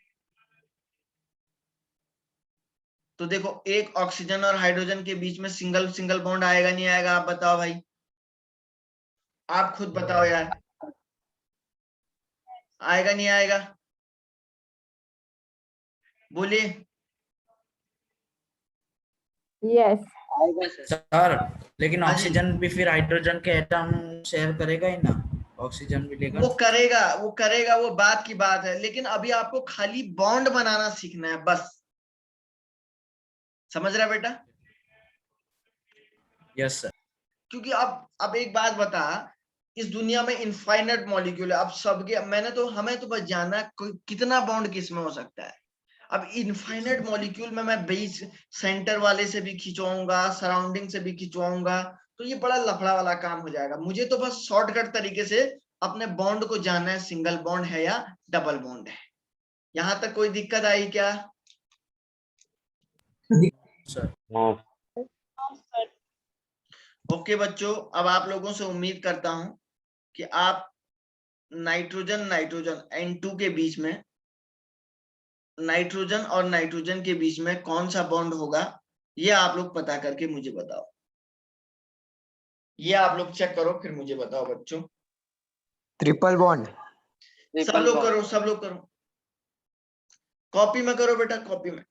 तो देखो एक ऑक्सीजन और हाइड्रोजन के बीच में सिंगल सिंगल बॉन्ड आएगा नहीं आएगा, आप बताओ भाई, आप खुद बताओ यार, आएगा नहीं आएगा? बोलिए। यस आएगा सर। सर लेकिन हाँ जी, ऑक्सीजन भी फिर हाइड्रोजन के एटम शेयर करेगा ही ना, ऑक्सीजन भी लेगा। वो करेगा, वो बात की बात है, लेकिन अभी आपको खाली बॉन्ड बनाना सीखना है बस। समझ रहा है बेटा? Yes sir. क्योंकि अब एक बात बता, इस दुनिया में इनफाइनाइट मॉलिक्यूल है, अब सबके, हमें तो बस जानना है कितना बॉन्ड किस में हो सकता है। अब इनफाइनाइट मॉलिक्यूल में मैं बेस सेंटर वाले से भी खिंचवाऊंगा, सराउंडिंग से भी खिंचवाऊंगा, तो ये बड़ा लफड़ा वाला काम हो जाएगा। मुझे तो बस शॉर्टकट तरीके से अपने बॉन्ड को जानना है, सिंगल बॉन्ड है या डबल बॉन्ड है। यहां तक कोई दिक्कत आई क्या? सर नो ओके बच्चों, अब आप लोगों से उम्मीद करता हूं कि आप नाइट्रोजन नाइट्रोजन N2 के बीच में, नाइट्रोजन और नाइट्रोजन के बीच में कौन सा बॉन्ड होगा, ये आप लोग पता करके मुझे बताओ। ये आप लोग चेक करो, फिर मुझे बताओ बच्चों। Triple bond. सब लोग करो, सब लोग करो, कॉपी में करो बेटा, कॉपी में।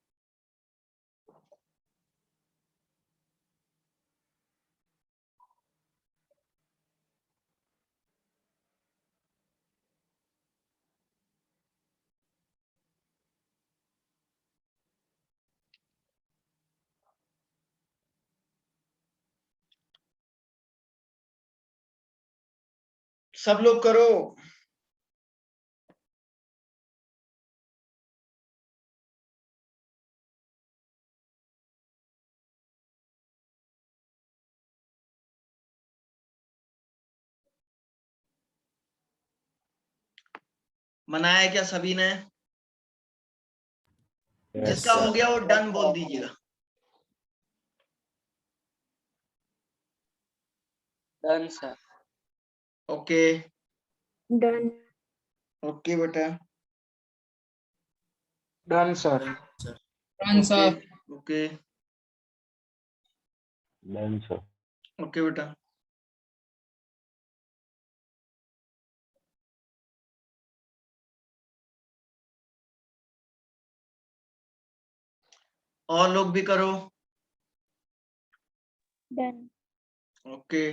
सब लोग करो। मनाया क्या सभी ने? जिसका हो गया वो डन बोल दीजिएगा। Done sir. Okay, done okay बेटा, done sir. Okay, okay, done sir. Okay बेटा। और लोग भी करो। Done. Okay,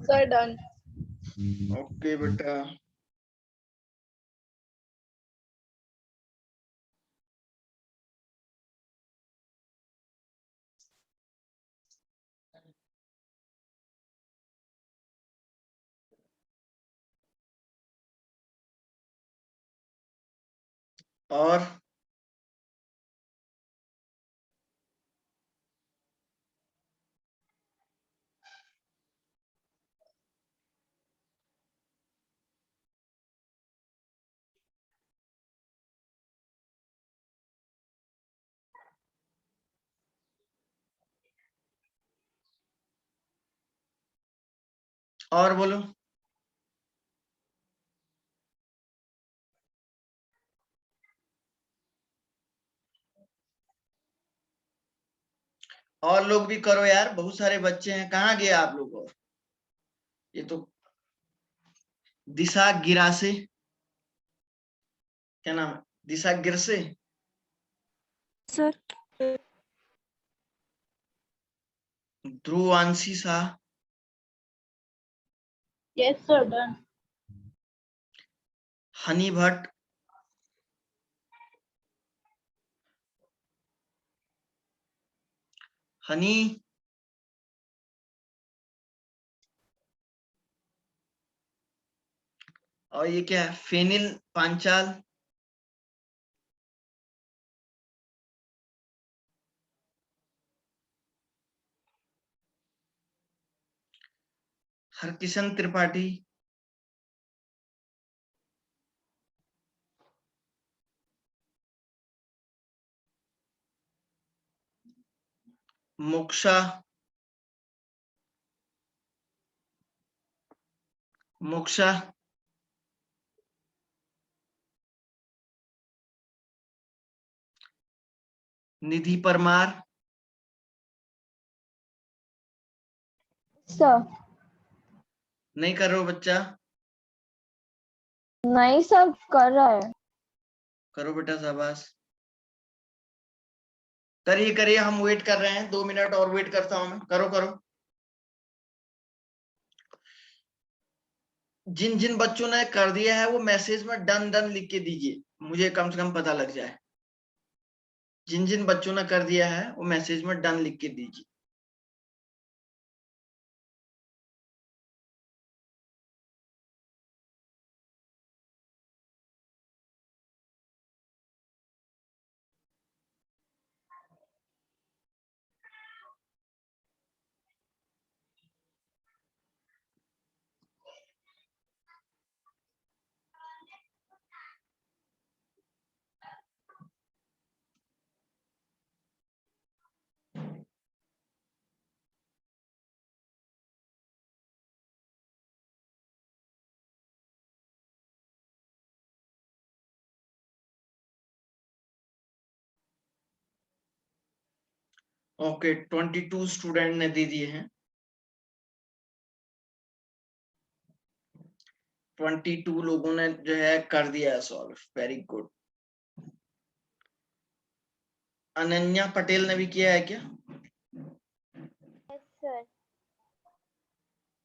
sir done. Okay बेटा। और बोलो। और लोग भी करो यार, बहुत सारे बच्चे हैं, कहाँ गए आप लोग? और ये तो दिशा गिरासे, क्या नाम है, Disha Girase, sir. Dhruvanshi Shah, yes sir done. Honey Bhatt, Honey, और ये क्या है, फेनिल पांचाल, हरकिशन त्रिपाठी, मोक्षा, मोक्षा, निधि परमार, सर नहीं कर रहे हो बच्चा? नहीं सर कर रहा है। करो बेटा, शाबाश, करिए करिए, हम वेट कर रहे हैं, 2 मिनट और वेट करता हूं मैं, करो करो। जिन जिन बच्चों ने कर दिया है वो मैसेज में डन डन लिख के दीजिए, मुझे कम से कम पता लग जाए। जिन जिन बच्चों ने कर दिया है वो मैसेज में डन लिख के दीजिए। ओके, 22 स्टूडेंट ने दे दिए हैं। 22 लोगों ने जो है कर दिया है solve, very good. Ananya Patel ने भी किया है क्या? Yes sir.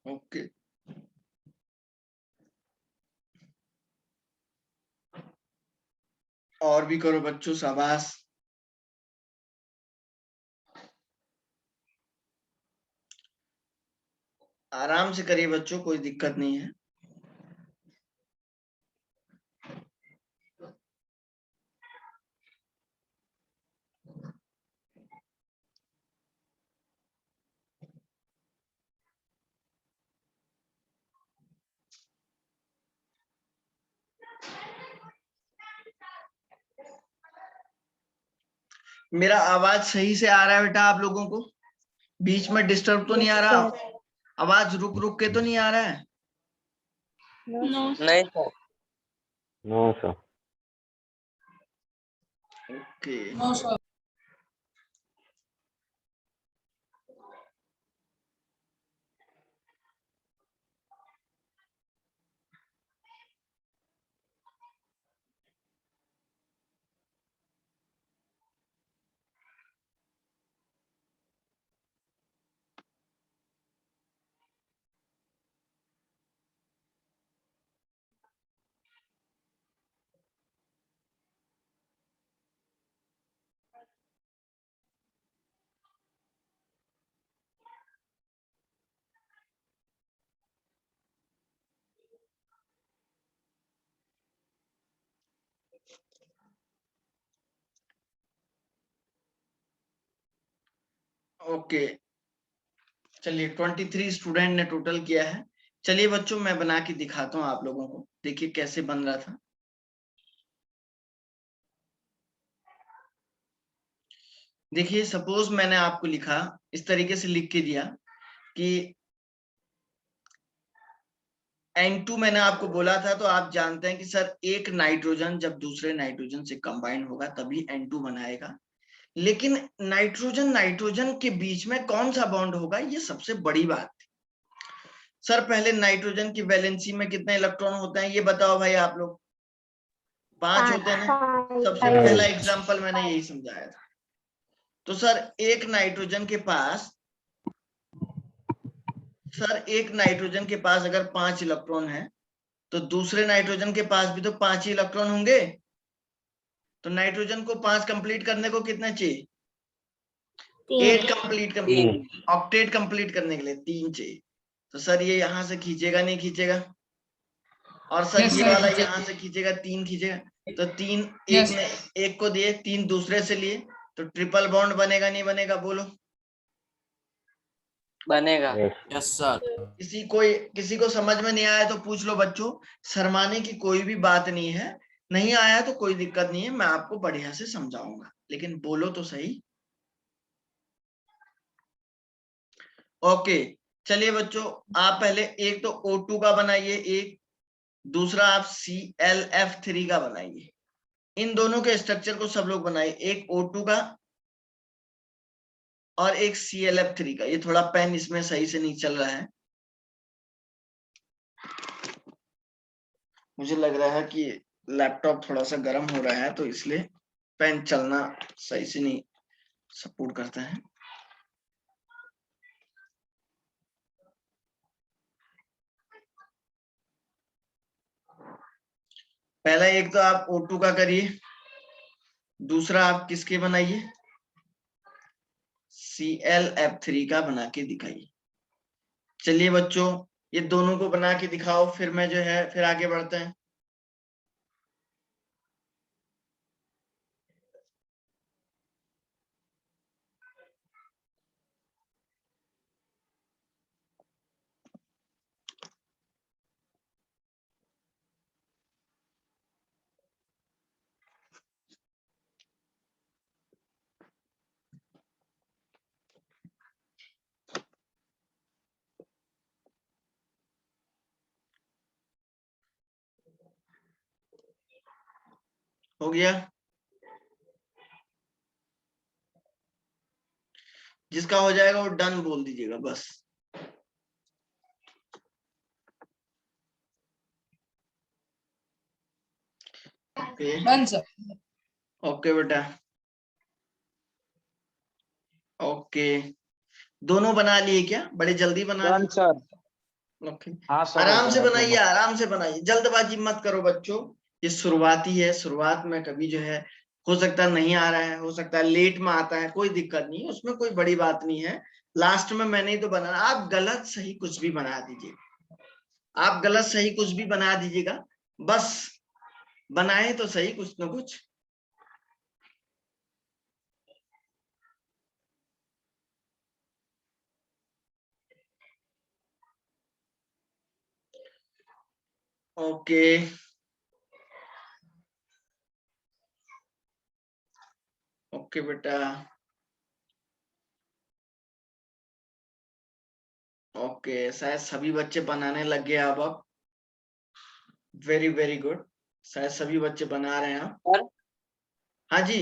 ओके, और भी करो बच्चों, शाबाश। आराम से करिए बच्चों, कोई दिक्कत नहीं है। मेरा आवाज सही से आ रहा है बेटा आप लोगों को? बीच में डिस्टर्ब तो नहीं आ रहा? आवाज रुक रुक के तो नहीं आ रहा है? नो नहीं सर। No sir. ओके, ओके, चलिए 23 स्टूडेंट ने टोटल किया है। चलिए बच्चों मैं बना के दिखाता हूँ आप लोगों को, देखिए कैसे बन रहा था। देखिए सपोज मैंने आपको लिखा, इस तरीके से लिख के दिया कि N2 मैंने आपको बोला था, तो आप जानते हैं कि सर एक नाइट्रोजन जब दूसरे नाइट्रोजन से कंबाइन होगा तभी N2 बनाएगा। लेकिन नाइट्रोजन नाइट्रोजन के बीच में कौन सा बॉन्ड होगा, ये सबसे बड़ी बात थी। सर पहले नाइट्रोजन की वैलेंसी में कितने इलेक्ट्रॉन होते हैं ये बताओ भाई आप लोग। 5 होते हैं ना। सबसे पहला एग्जांपल मैंने यही समझाया था। तो सर एक नाइट्रोजन के पास अगर 5 इलेक्ट्रॉन है, तो दूसरे नाइट्रोजन के पास भी तो 5 ही इलेक्ट्रॉन होंगे। तो नाइट्रोजन को 5 कंप्लीट करने को कितना चाहिए? 8 कंप्लीट करने, ऑक्टेट कंप्लीट करने के लिए 3 चाहिए। तो सर ये यहां से खींचेगा नहीं खींचेगा, और सर ये वाला यहाँ से खींचेगा, 3 खींचेगा। तो 3 एक ने एक को दिए, 3 दूसरे से लिए, तो ट्रिपल बॉन्ड बनेगा नहीं बनेगा बोलो? बनेगा। Yes sir. किसी को समझ में नहीं आया तो पूछ लो बच्चों, शर्माने की कोई भी बात नहीं है। नहीं आया तो कोई दिक्कत नहीं है, मैं आपको बढ़िया से समझाऊंगा, लेकिन बोलो तो सही। ओके, चलिए बच्चों आप पहले एक तो O2 का बनाइए, एक दूसरा आप ClF3 का बनाइए। इन दोनों के स्ट्रक्चर को सब लोग बनाइए, एक O2 का और एक ClF3 का। ये थोड़ा पेन इसमें सही से नहीं चल रहा है, मुझे लग रहा है कि लैपटॉप थोड़ा सा गर्म हो रहा है, तो इसलिए पेन चलना सही से नहीं सपोर्ट करता है। पहला एक तो आप O2 का करिए, दूसरा आप किसके बनाइए? ClF3 का बना के दिखाइए। चलिए बच्चों ये दोनों को बना के दिखाओ, फिर मैं जो है फिर आगे बढ़ते हैं। हो गया? जिसका हो जाएगा वो डन बोल दीजिएगा बस। ओके ओके बेटा, ओके दोनों बना लिए क्या? बड़े जल्दी बना लिए? सर। ओके हाँ सर, आराम से बनाइए, आराम से बनाइए, जल्दबाजी मत करो बच्चों। ये शुरुआती है, शुरुआत में कभी जो है हो सकता है नहीं आ रहा है, हो सकता है लेट में आता है, कोई दिक्कत नहीं है, उसमें कोई बड़ी बात नहीं है। लास्ट में मैंने ही तो बनाना, आप गलत सही कुछ भी बना दीजिए, आप गलत सही कुछ भी बना दीजिएगा, बस बनाए तो सही कुछ ना कुछ। ओके ओके बेटा, ओके शायद सभी बच्चे बनाने लग गए अब। वेरी वेरी गुड, शायद सभी बच्चे बना रहे हैं अब। सर हाँ जी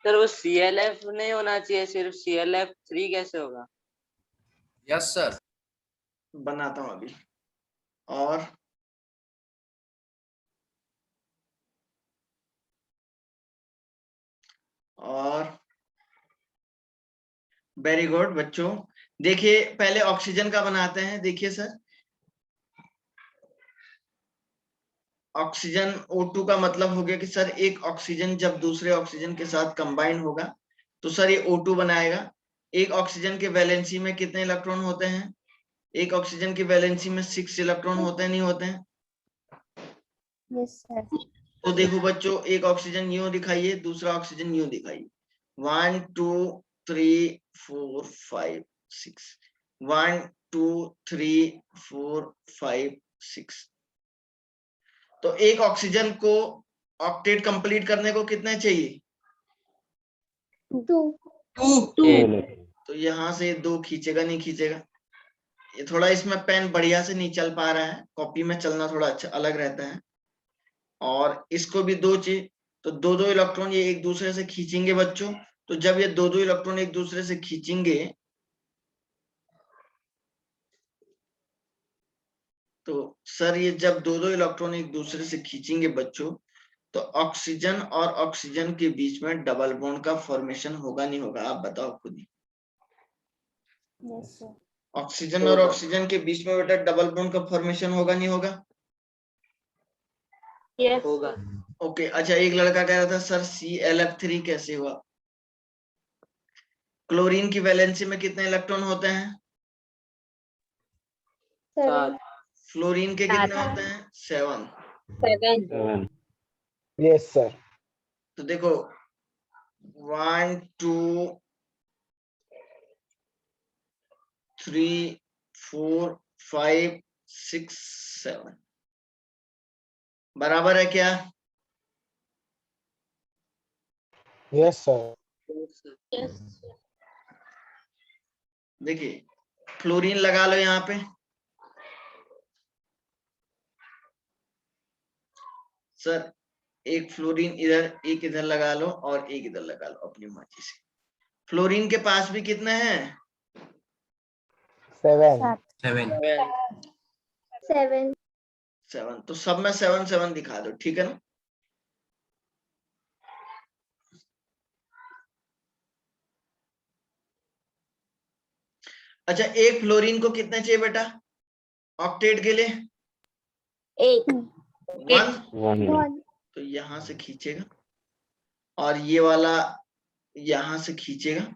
सर वो ClF नहीं होना चाहिए, सिर्फ ClF3 कैसे होगा? Yes sir. बनाता हूँ अभी। और वेरी गुड बच्चों, देखिए पहले ऑक्सीजन का बनाते हैं। देखिए सर ऑक्सीजन O2 का मतलब हो गया कि सर एक ऑक्सीजन जब दूसरे ऑक्सीजन के साथ कंबाइन होगा तो सर ये O2 बनाएगा। एक ऑक्सीजन के वैलेंसी में कितने इलेक्ट्रॉन होते हैं? एक ऑक्सीजन की वैलेंसी में 6 इलेक्ट्रॉन होते हैं नहीं होते हैं? Yes sir. तो देखो बच्चों एक ऑक्सीजन यूं दिखाइए, दूसरा ऑक्सीजन यूं दिखाइए, 1 2 3 4 5 6 1 2 3 4 5 6। तो एक ऑक्सीजन को ऑक्टेट कंप्लीट करने को कितने चाहिए? 2 तो यहाँ से 2 खींचेगा नहीं खींचेगा? ये थोड़ा इसमें पेन बढ़िया से नहीं चल पा रहा है, कॉपी में चलना थोड़ा अच्छा अलग रहता है। और इसको भी 2 चाहिए, तो 2 इलेक्ट्रॉन ये एक दूसरे से खींचेंगे बच्चों। तो जब ये 2 इलेक्ट्रॉन एक दूसरे से खींचेंगे तो सर ये जब 2 इलेक्ट्रॉन एक दूसरे से खींचेंगे बच्चों, तो ऑक्सीजन और ऑक्सीजन के बीच में डबल बॉन्ड का फॉर्मेशन होगा नहीं होगा? आप बताओ खुद ही। यस सर ऑक्सीजन और ऑक्सीजन के बीच में बेटा डबल बॉन्ड का फॉर्मेशन होगा नहीं होगा? यस होगा। ओके, अच्छा एक लड़का कह रहा था सर ClF3 कैसे हुआ? क्लोरीन की वैलेंसी में कितने इलेक्ट्रॉन होते हैं? 7 फ्लोरीन के कितने होते हैं? 7। 7 यस सर तो देखो 1 2 3 4 5 6 7 बराबर है क्या? यस सर यस देखिए फ्लोरीन लगा लो यहाँ पे। सर एक फ्लोरीन इधर, एक इधर लगा लो और एक इधर लगा लो अपनी मर्जी से। फ्लोरीन के पास भी कितने हैं? 7 7 7। तो सब में 7 7 दिखा दो, ठीक है ना? अच्छा एक फ्लोरीन को कितने चाहिए बेटा ऑक्टेट के लिए? 1 1। तो यहां से खींचेगा और ये वाला यहां से खींचेगा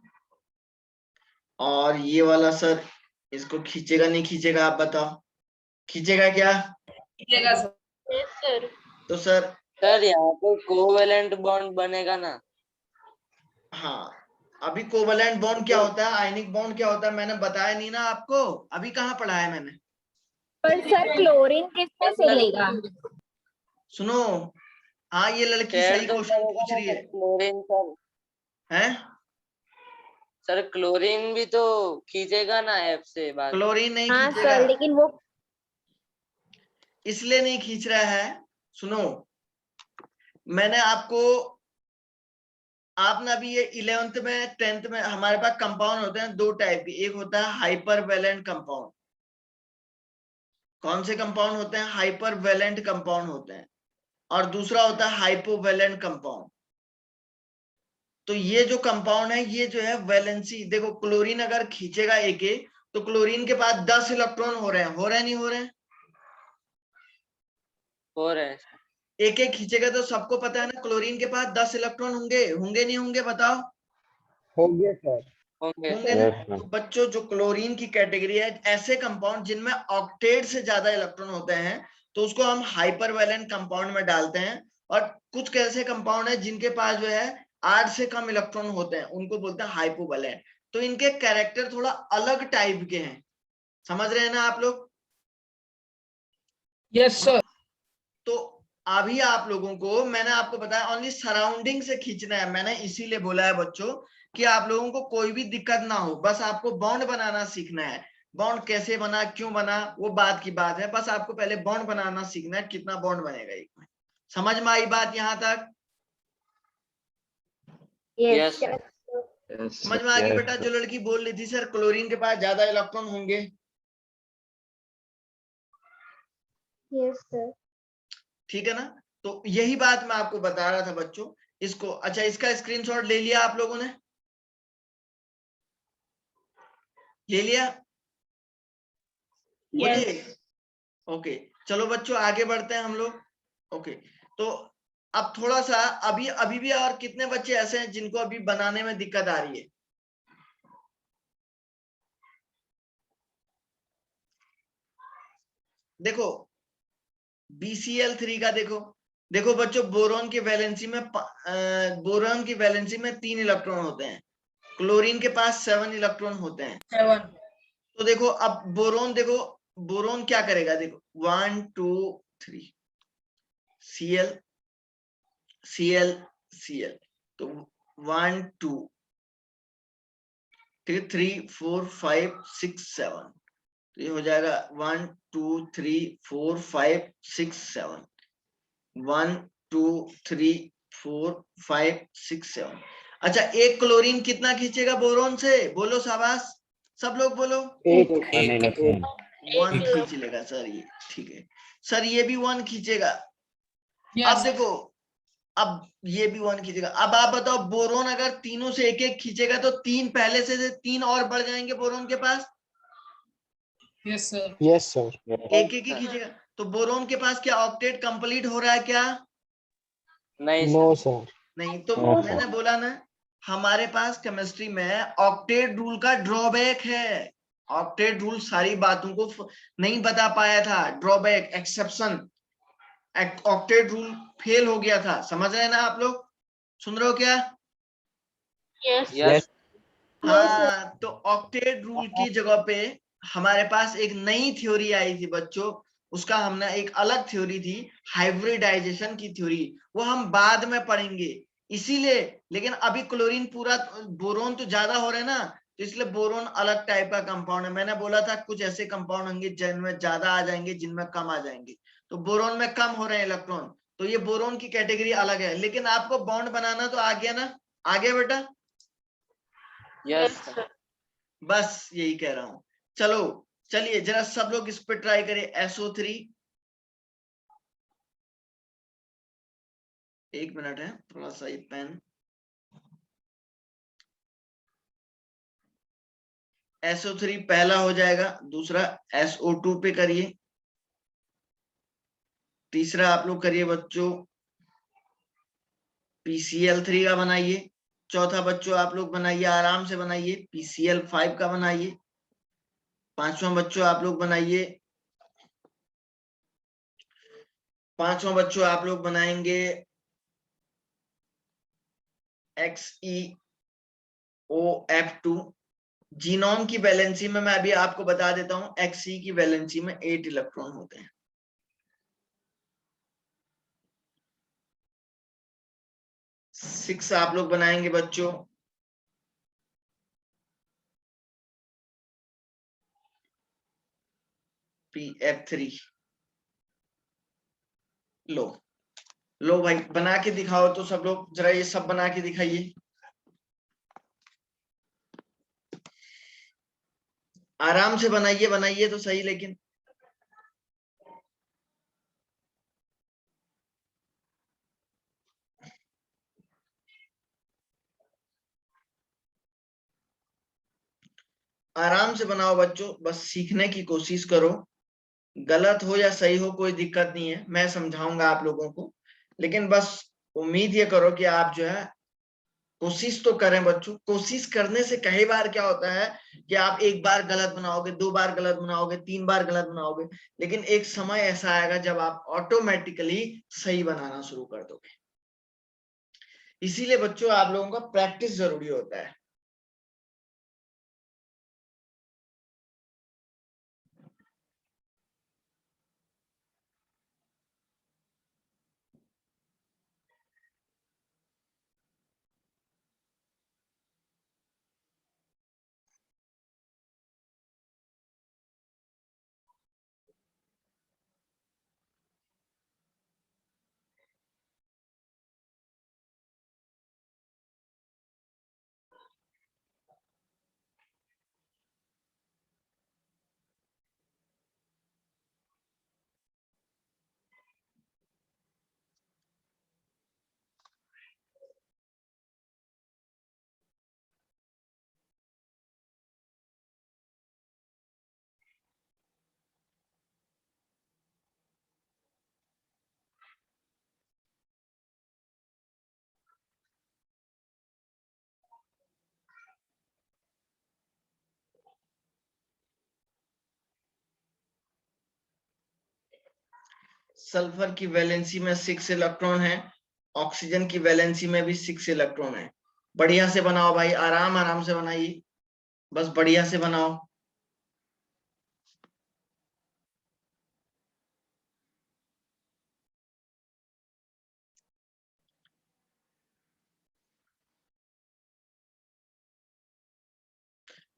और ये वाला सर इसको खींचेगा नहीं खींचेगा? आप बताओ, खींचेगा क्या? सर तो सर सर यहाँ पे कोवेलेंट बॉन्ड बनेगा ना? हाँ, अभी कोवेलेंट बॉन्ड क्या होता है, आयनिक बॉन्ड क्या होता है मैंने बताया नहीं ना आपको। अभी कहाँ पढ़ा है मैंने? पर सर क्लोरीन किसमें से लेगा? सुनो, हाँ ये लड़की सही क्वेश्चन पूछ रही है। क्लोरीन सर हैं? सर क्लोरीन भी तो खींचेगा ना F से बाद? क्लोरीन नहीं हाँ खींचेगा, सर, लेकिन वो इसलिए नहीं खींच रहा है। सुनो, मैंने आपको, आपने अभी ये 11th में 10th में हमारे पास कंपाउंड होते हैं 2 टाइप के। एक होता है हाइपर वैलेंट कंपाउंड। कौन से कंपाउंड होते हैं? हाइपर वैलेंट कंपाउंड होते हैं। और दूसरा होता है हाइपोवैलेंट कंपाउंड। तो ये जो कंपाउंड है ये जो है वैलेंसी, देखो क्लोरीन अगर खींचेगा एक एक तो क्लोरीन के पास 10 इलेक्ट्रॉन हो रहे हैं नहीं हो रहे हैं? हो रहे हैं एक एक खींचेगा तो सबको पता है ना क्लोरीन के पास 10 इलेक्ट्रॉन होंगे, होंगे नहीं होंगे? बताओ। हो गया सर होंगे होंगे ना? तो बच्चों जो क्लोरीन की कैटेगरी है ऐसे कंपाउंड जिनमें ऑक्टेट से ज्यादा इलेक्ट्रॉन होते हैं तो उसको हम हाइपर वैलेंट कंपाउंड में डालते हैं। और कुछ ऐसे कंपाउंड है जिनके पास जो है 8 से कम इलेक्ट्रॉन होते हैं, उनको बोलते हैं हाइपोवैलेंट। तो इनके कैरेक्टर थोड़ा अलग टाइप के हैं, समझ रहे हैं ना आप लोग? यस सर तो अभी आप लोगों को मैंने आपको बताया ओनली सराउंडिंग से खींचना है। मैंने इसीलिए बोला है बच्चों कि आप लोगों को कोई भी दिक्कत ना हो, बस आपको बॉन्ड बनाना सीखना है। बॉन्ड कैसे बना, क्यों बना, वो बात की बात है, बस आपको पहले बॉन्ड बनाना सीखना है। कितना बॉन्ड बनेगा एक में, समझ में आई बात यहां तक? यस समझ में आ गई बेटा? जो लड़की बोल रही थी सर क्लोरीन के पास ज्यादा इलेक्ट्रॉन होंगे, यस सर ठीक है ना? तो यही बात मैं आपको बता रहा था बच्चों। इसको अच्छा, इसका स्क्रीनशॉट ले लिया आप लोगों ने? ले लिया? बोलिए। ओके चलो बच्चों आगे बढ़ते हैं हम लोग। ओके, तो अब थोड़ा सा अभी भी और कितने बच्चे ऐसे हैं जिनको अभी बनाने में दिक्कत आ रही है? देखो BCl3 का देखो, बच्चों बोरॉन की वैलेंसी में 3 इलेक्ट्रॉन होते हैं। क्लोरीन के पास 7 इलेक्ट्रॉन होते हैं। 7। तो देखो अब बोरोन, देखो बोरोन क्या करेगा, देखो 1 2 3 Cl Cl Cl, तो 1 2 3 4 5 6 7, तो ये हो जाएगा 1 2 3 4 5 6 7, 1 2 3 4 5 6 7। अच्छा, एक क्लोरीन कितना खींचेगा बोरोन से, बोलो शाबाश, सब लोग बोलो। एक इलेक्ट्रॉन। 1 खींच लेगा सर ये, ठीक है सर, ये भी 1 खींचेगा। अब देखो, अब ये भी 1 खींचेगा। अब आप बताओ, बोरोन अगर तीनों से एक एक खींचेगा तो 3 पहले से 3 और बढ़ जाएंगे बोरोन के पास। Yes sir. एक एक ही खींचेगा, तो बोरोन के पास क्या ऑक्टेट कंप्लीट हो रहा है क्या? No sir. नहीं। तो No, sir. मैंने बोला ना, हमारे पास केमिस्ट्री में ऑक्टेट रूल का ड्रॉबैक है। ऑक्टेट रूल सारी बातों को नहीं बता पाया था, drawback, exception. Octet rule fail हो गया था, समझ रहे हैं ना आप लोग, सुन रहे हो क्या? Yes. हाँ, तो ऑक्टेट रूल की जगह पे हमारे पास एक नई थ्योरी आई थी बच्चों, उसका हमने एक अलग थ्योरी थी, हाइब्रिडाइजेशन की थ्योरी, वो हम बाद में पढ़ेंगे इसीलिए। लेकिन अभी क्लोरीन पूरा, बोरोन तो ज्यादा हो रहे हैं ना, तो इसलिए बोरोन अलग टाइप का कंपाउंड है। मैंने बोला था कुछ ऐसे कंपाउंड होंगे जिनमें ज्यादा आ जाएंगे, जिनमें कम आ जाएंगे। तो बोरोन में कम हो रहे हैं इलेक्ट्रॉन, तो ये बोरोन की कैटेगरी अलग है। लेकिन आपको बॉन्ड बनाना तो आ गया ना, आ गया बेटा? बस यही कह रहा हूं। चलो चलिए जरा सब लोग इस पे ट्राई करें। SO3, एक मिनट है, थोड़ा सा ये पेन। SO3 पहला हो जाएगा, दूसरा SO2 पे करिए, तीसरा आप लोग करिए बच्चों PCl3 का बनाइए, चौथा बच्चों आप लोग बनाइए, आराम से बनाइए, PCl5 का बनाइए, पांचवा बच्चों आप लोग बनाइए, XeOF2। जीनोम की वैलेंसी में मैं अभी आपको बता देता हूं, Xe की वैलेंसी में 8 इलेक्ट्रॉन होते हैं। सिक्स आप लोग बनाएंगे बच्चों PF3। लो लो भाई, बना के दिखाओ तो सब लोग, जरा ये सब बना के दिखाइए, आराम से बनाइए, बनाइए तो सही, लेकिन आराम से बनाओ बच्चों, बस सीखने की कोशिश करो। गलत हो या सही हो कोई दिक्कत नहीं है, मैं समझाऊंगा आप लोगों को, लेकिन बस उम्मीद ये करो कि आप जो है कोशिश तो करें बच्चों। कोशिश करने से कई बार क्या होता है कि आप एक बार गलत बनाओगे, 2 बार गलत बनाओगे, 3 बार गलत बनाओगे, लेकिन एक समय ऐसा आएगा जब आप ऑटोमेटिकली सही बनाना शुरू कर दोगे। इसीलिए बच्चों आप लोगों का प्रैक्टिस जरूरी होता है। सल्फर की वैलेंसी में 6 इलेक्ट्रॉन है, ऑक्सीजन की वैलेंसी में भी 6 इलेक्ट्रॉन है। बढ़िया से बनाओ भाई, आराम आराम से बनाइए, बस बढ़िया से बनाओ।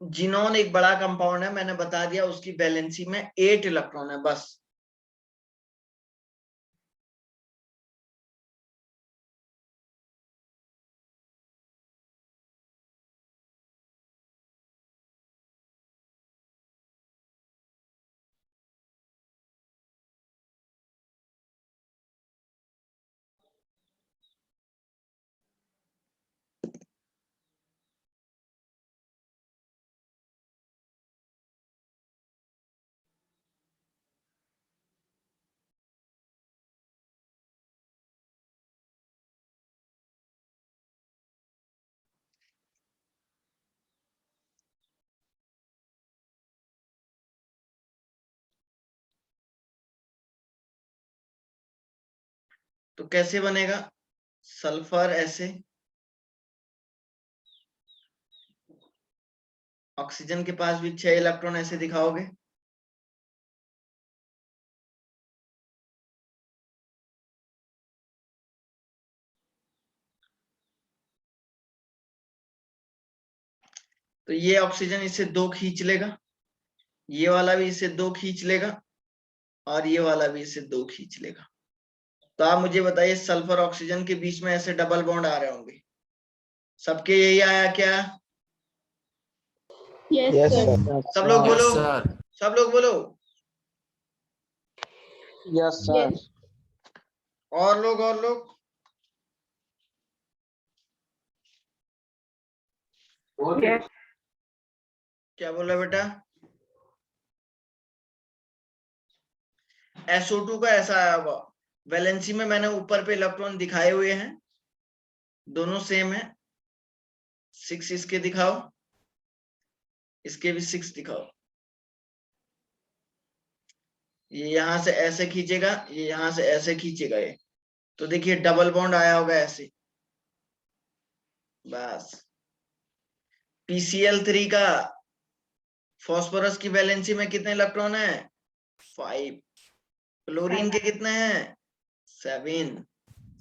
जिनोन एक बड़ा कंपाउंड है, मैंने बता दिया, उसकी वैलेंसी में 8 इलेक्ट्रॉन है बस। तो कैसे बनेगा? सल्फर ऐसे, ऑक्सीजन के पास भी 6 इलेक्ट्रॉन ऐसे दिखाओगे, तो ये ऑक्सीजन इससे 2 खींच लेगा, ये वाला भी इससे 2 खींच लेगा, और ये वाला भी इससे 2 खींच लेगा। तो आप मुझे बताइए, सल्फर ऑक्सीजन के बीच में ऐसे डबल बॉन्ड आ रहे होंगे, सबके यही आया क्या? Yes, Yes, sir. sir. सब लोग Yes, बोलो, sir. सब लोग बोलो, Yes, sir. Yes. और लोग, और लोग, Yes. क्या बोला बेटा? SO2 का ऐसा आया हुआ, वैलेंसी में मैंने ऊपर पे इलेक्ट्रॉन दिखाए हुए हैं, दोनों सेम है, 6 इसके दिखाओ, इसके भी 6 दिखाओ। ये यहां से ऐसे खींचेगा, ये यहां से ऐसे खींचेगा, ये तो देखिए डबल बॉन्ड आया होगा ऐसे, बस। PCl3 का फास्फोरस की वैलेंसी में कितने इलेक्ट्रॉन है? 5। क्लोरीन के कितने हैं? 7।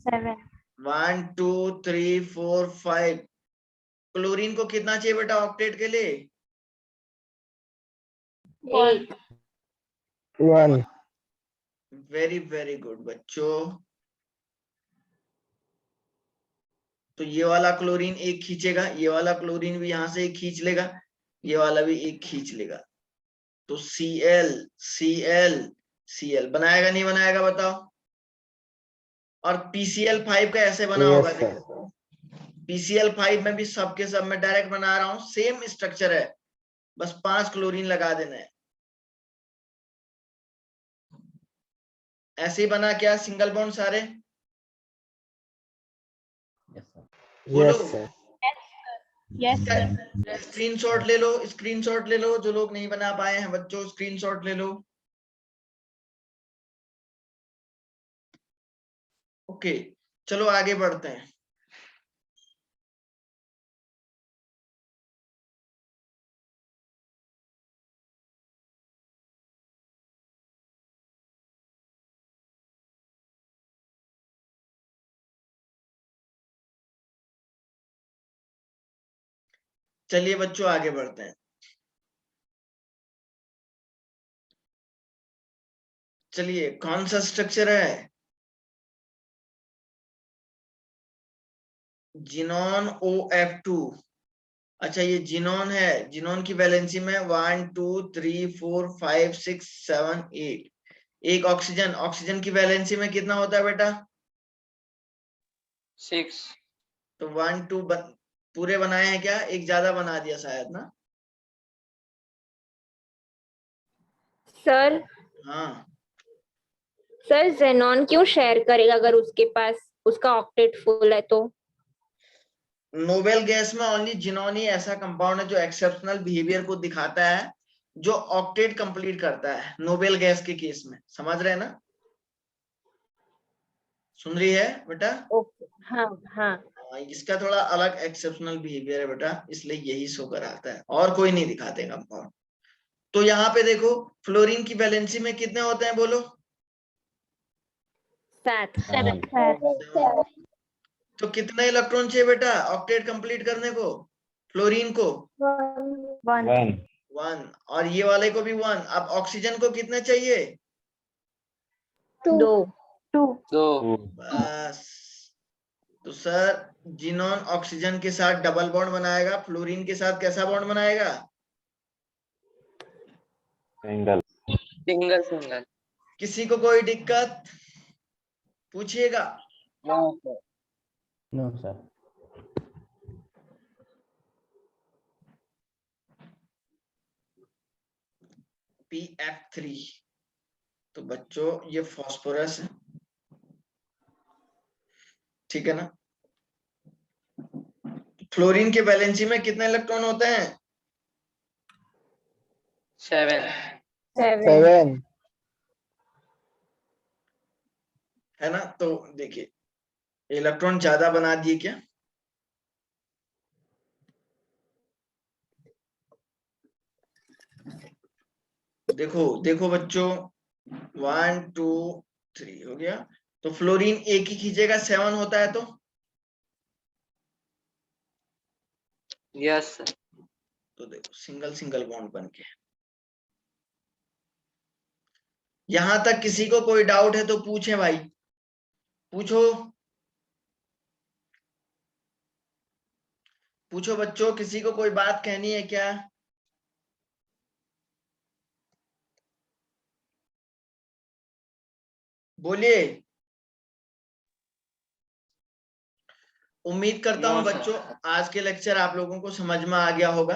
7. 1 2 3 4 5। क्लोरीन को कितना चाहिए बेटा ऑक्टेट के लिए? 8. 1. वेरी वेरी गुड बच्चों। तो ये वाला क्लोरीन एक खींचेगा, ये वाला क्लोरीन भी यहां से एक खींच लेगा, ये वाला भी एक खींच लेगा, तो Cl Cl Cl बनाएगा नहीं बनाएगा बताओ? और PCl5 का ऐसे बना होगा, Yes, sir. देखो PCl5 में भी सबके सब में डायरेक्ट बना रहा हूं, सेम स्ट्रक्चर है, बस 5 क्लोरीन लगा देना है। ऐसे ही बना क्या सिंगल बॉन्ड सारे? बोलो। Yes, sir. Yes, sir. Screenshot ले लो, स्क्रीनशॉट ले लो, जो लोग नहीं बना पाए हैं बच्चों, स्क्रीनशॉट ले लो। ओके, चलो आगे बढ़ते हैं। चलिए बच्चों आगे बढ़ते हैं। चलिए कौन सा स्ट्रक्चर है? Xenon OF2। अच्छा ये जिनोन है, जिनोन की वैलेंसी में 1 2 3 4 5 6 7 8। एक ऑक्सीजन, ऑक्सीजन की वैलेंसी में कितना होता है बेटा? 6. तो 1 2 पूरे बनाए हैं क्या? एक ज्यादा बना दिया शायद ना? सर, हाँ, सर जेनॉन क्यों शेयर करेगा अगर उसके पास उसका ऑक्टेट फुल है तो? नोबेल गैस में ओनली जिनोन ही ऐसा कंपाउंड है जो एक्सेप्शनल बिहेवियर को दिखाता है, जो ऑक्टेट कंप्लीट करता है नोबेल गैस के केस में। समझ रहे हैं ना? सुन रही है बेटा? ओके, हाँ हाँ। इसका थोड़ा अलग एक्सेप्शनल बिहेवियर है बेटा, इसलिए यही शो कराता है, और कोई नहीं दिखाते कंपाउंड। तो यहाँ पे देखो फ्लोरीन की वैलेंसी में कितने होते हैं बोलो? 7 तो कितने इलेक्ट्रॉन चाहिए बेटा ऑक्टेट कंप्लीट करने को फ्लोरीन को? 1 1। और ये वाले को भी 1। अब ऑक्सीजन को कितने चाहिए? 2 2 बस। तो सर जिनोन ऑक्सीजन के साथ डबल बॉन्ड बनाएगा, फ्लोरीन के साथ कैसा बॉन्ड बनाएगा? सिंगल सिंगल किसी को कोई दिक्कत पूछिएगा? No sir. PF3। तो बच्चों ये फास्फोरस है, ठीक है ना? फ्लोरीन के वैलेंसी में कितने इलेक्ट्रॉन होते हैं? 7 7 है ना? तो देखिए इलेक्ट्रॉन ज्यादा बना दिए क्या? देखो बच्चों 1 2 3 हो गया। तो फ्लोरीन एक ही खींचेगा 7 होता है तो यस सर। तो देखो सिंगल सिंगल बॉन्ड बन के। यहां तक किसी को कोई डाउट है तो पूछे भाई, पूछो पूछो बच्चों, किसी को कोई बात कहनी है क्या? बोलिए। उम्मीद करता हूं No, sir. बच्चों आज के लेक्चर आप लोगों को समझ में आ गया होगा।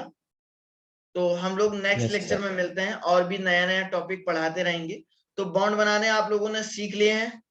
तो हम लोग नेक्स्ट लेक्चर में मिलते हैं और भी नया नया टॉपिक पढ़ाते रहेंगे। तो बॉन्ड बनाने आप लोगों ने सीख लिए हैं?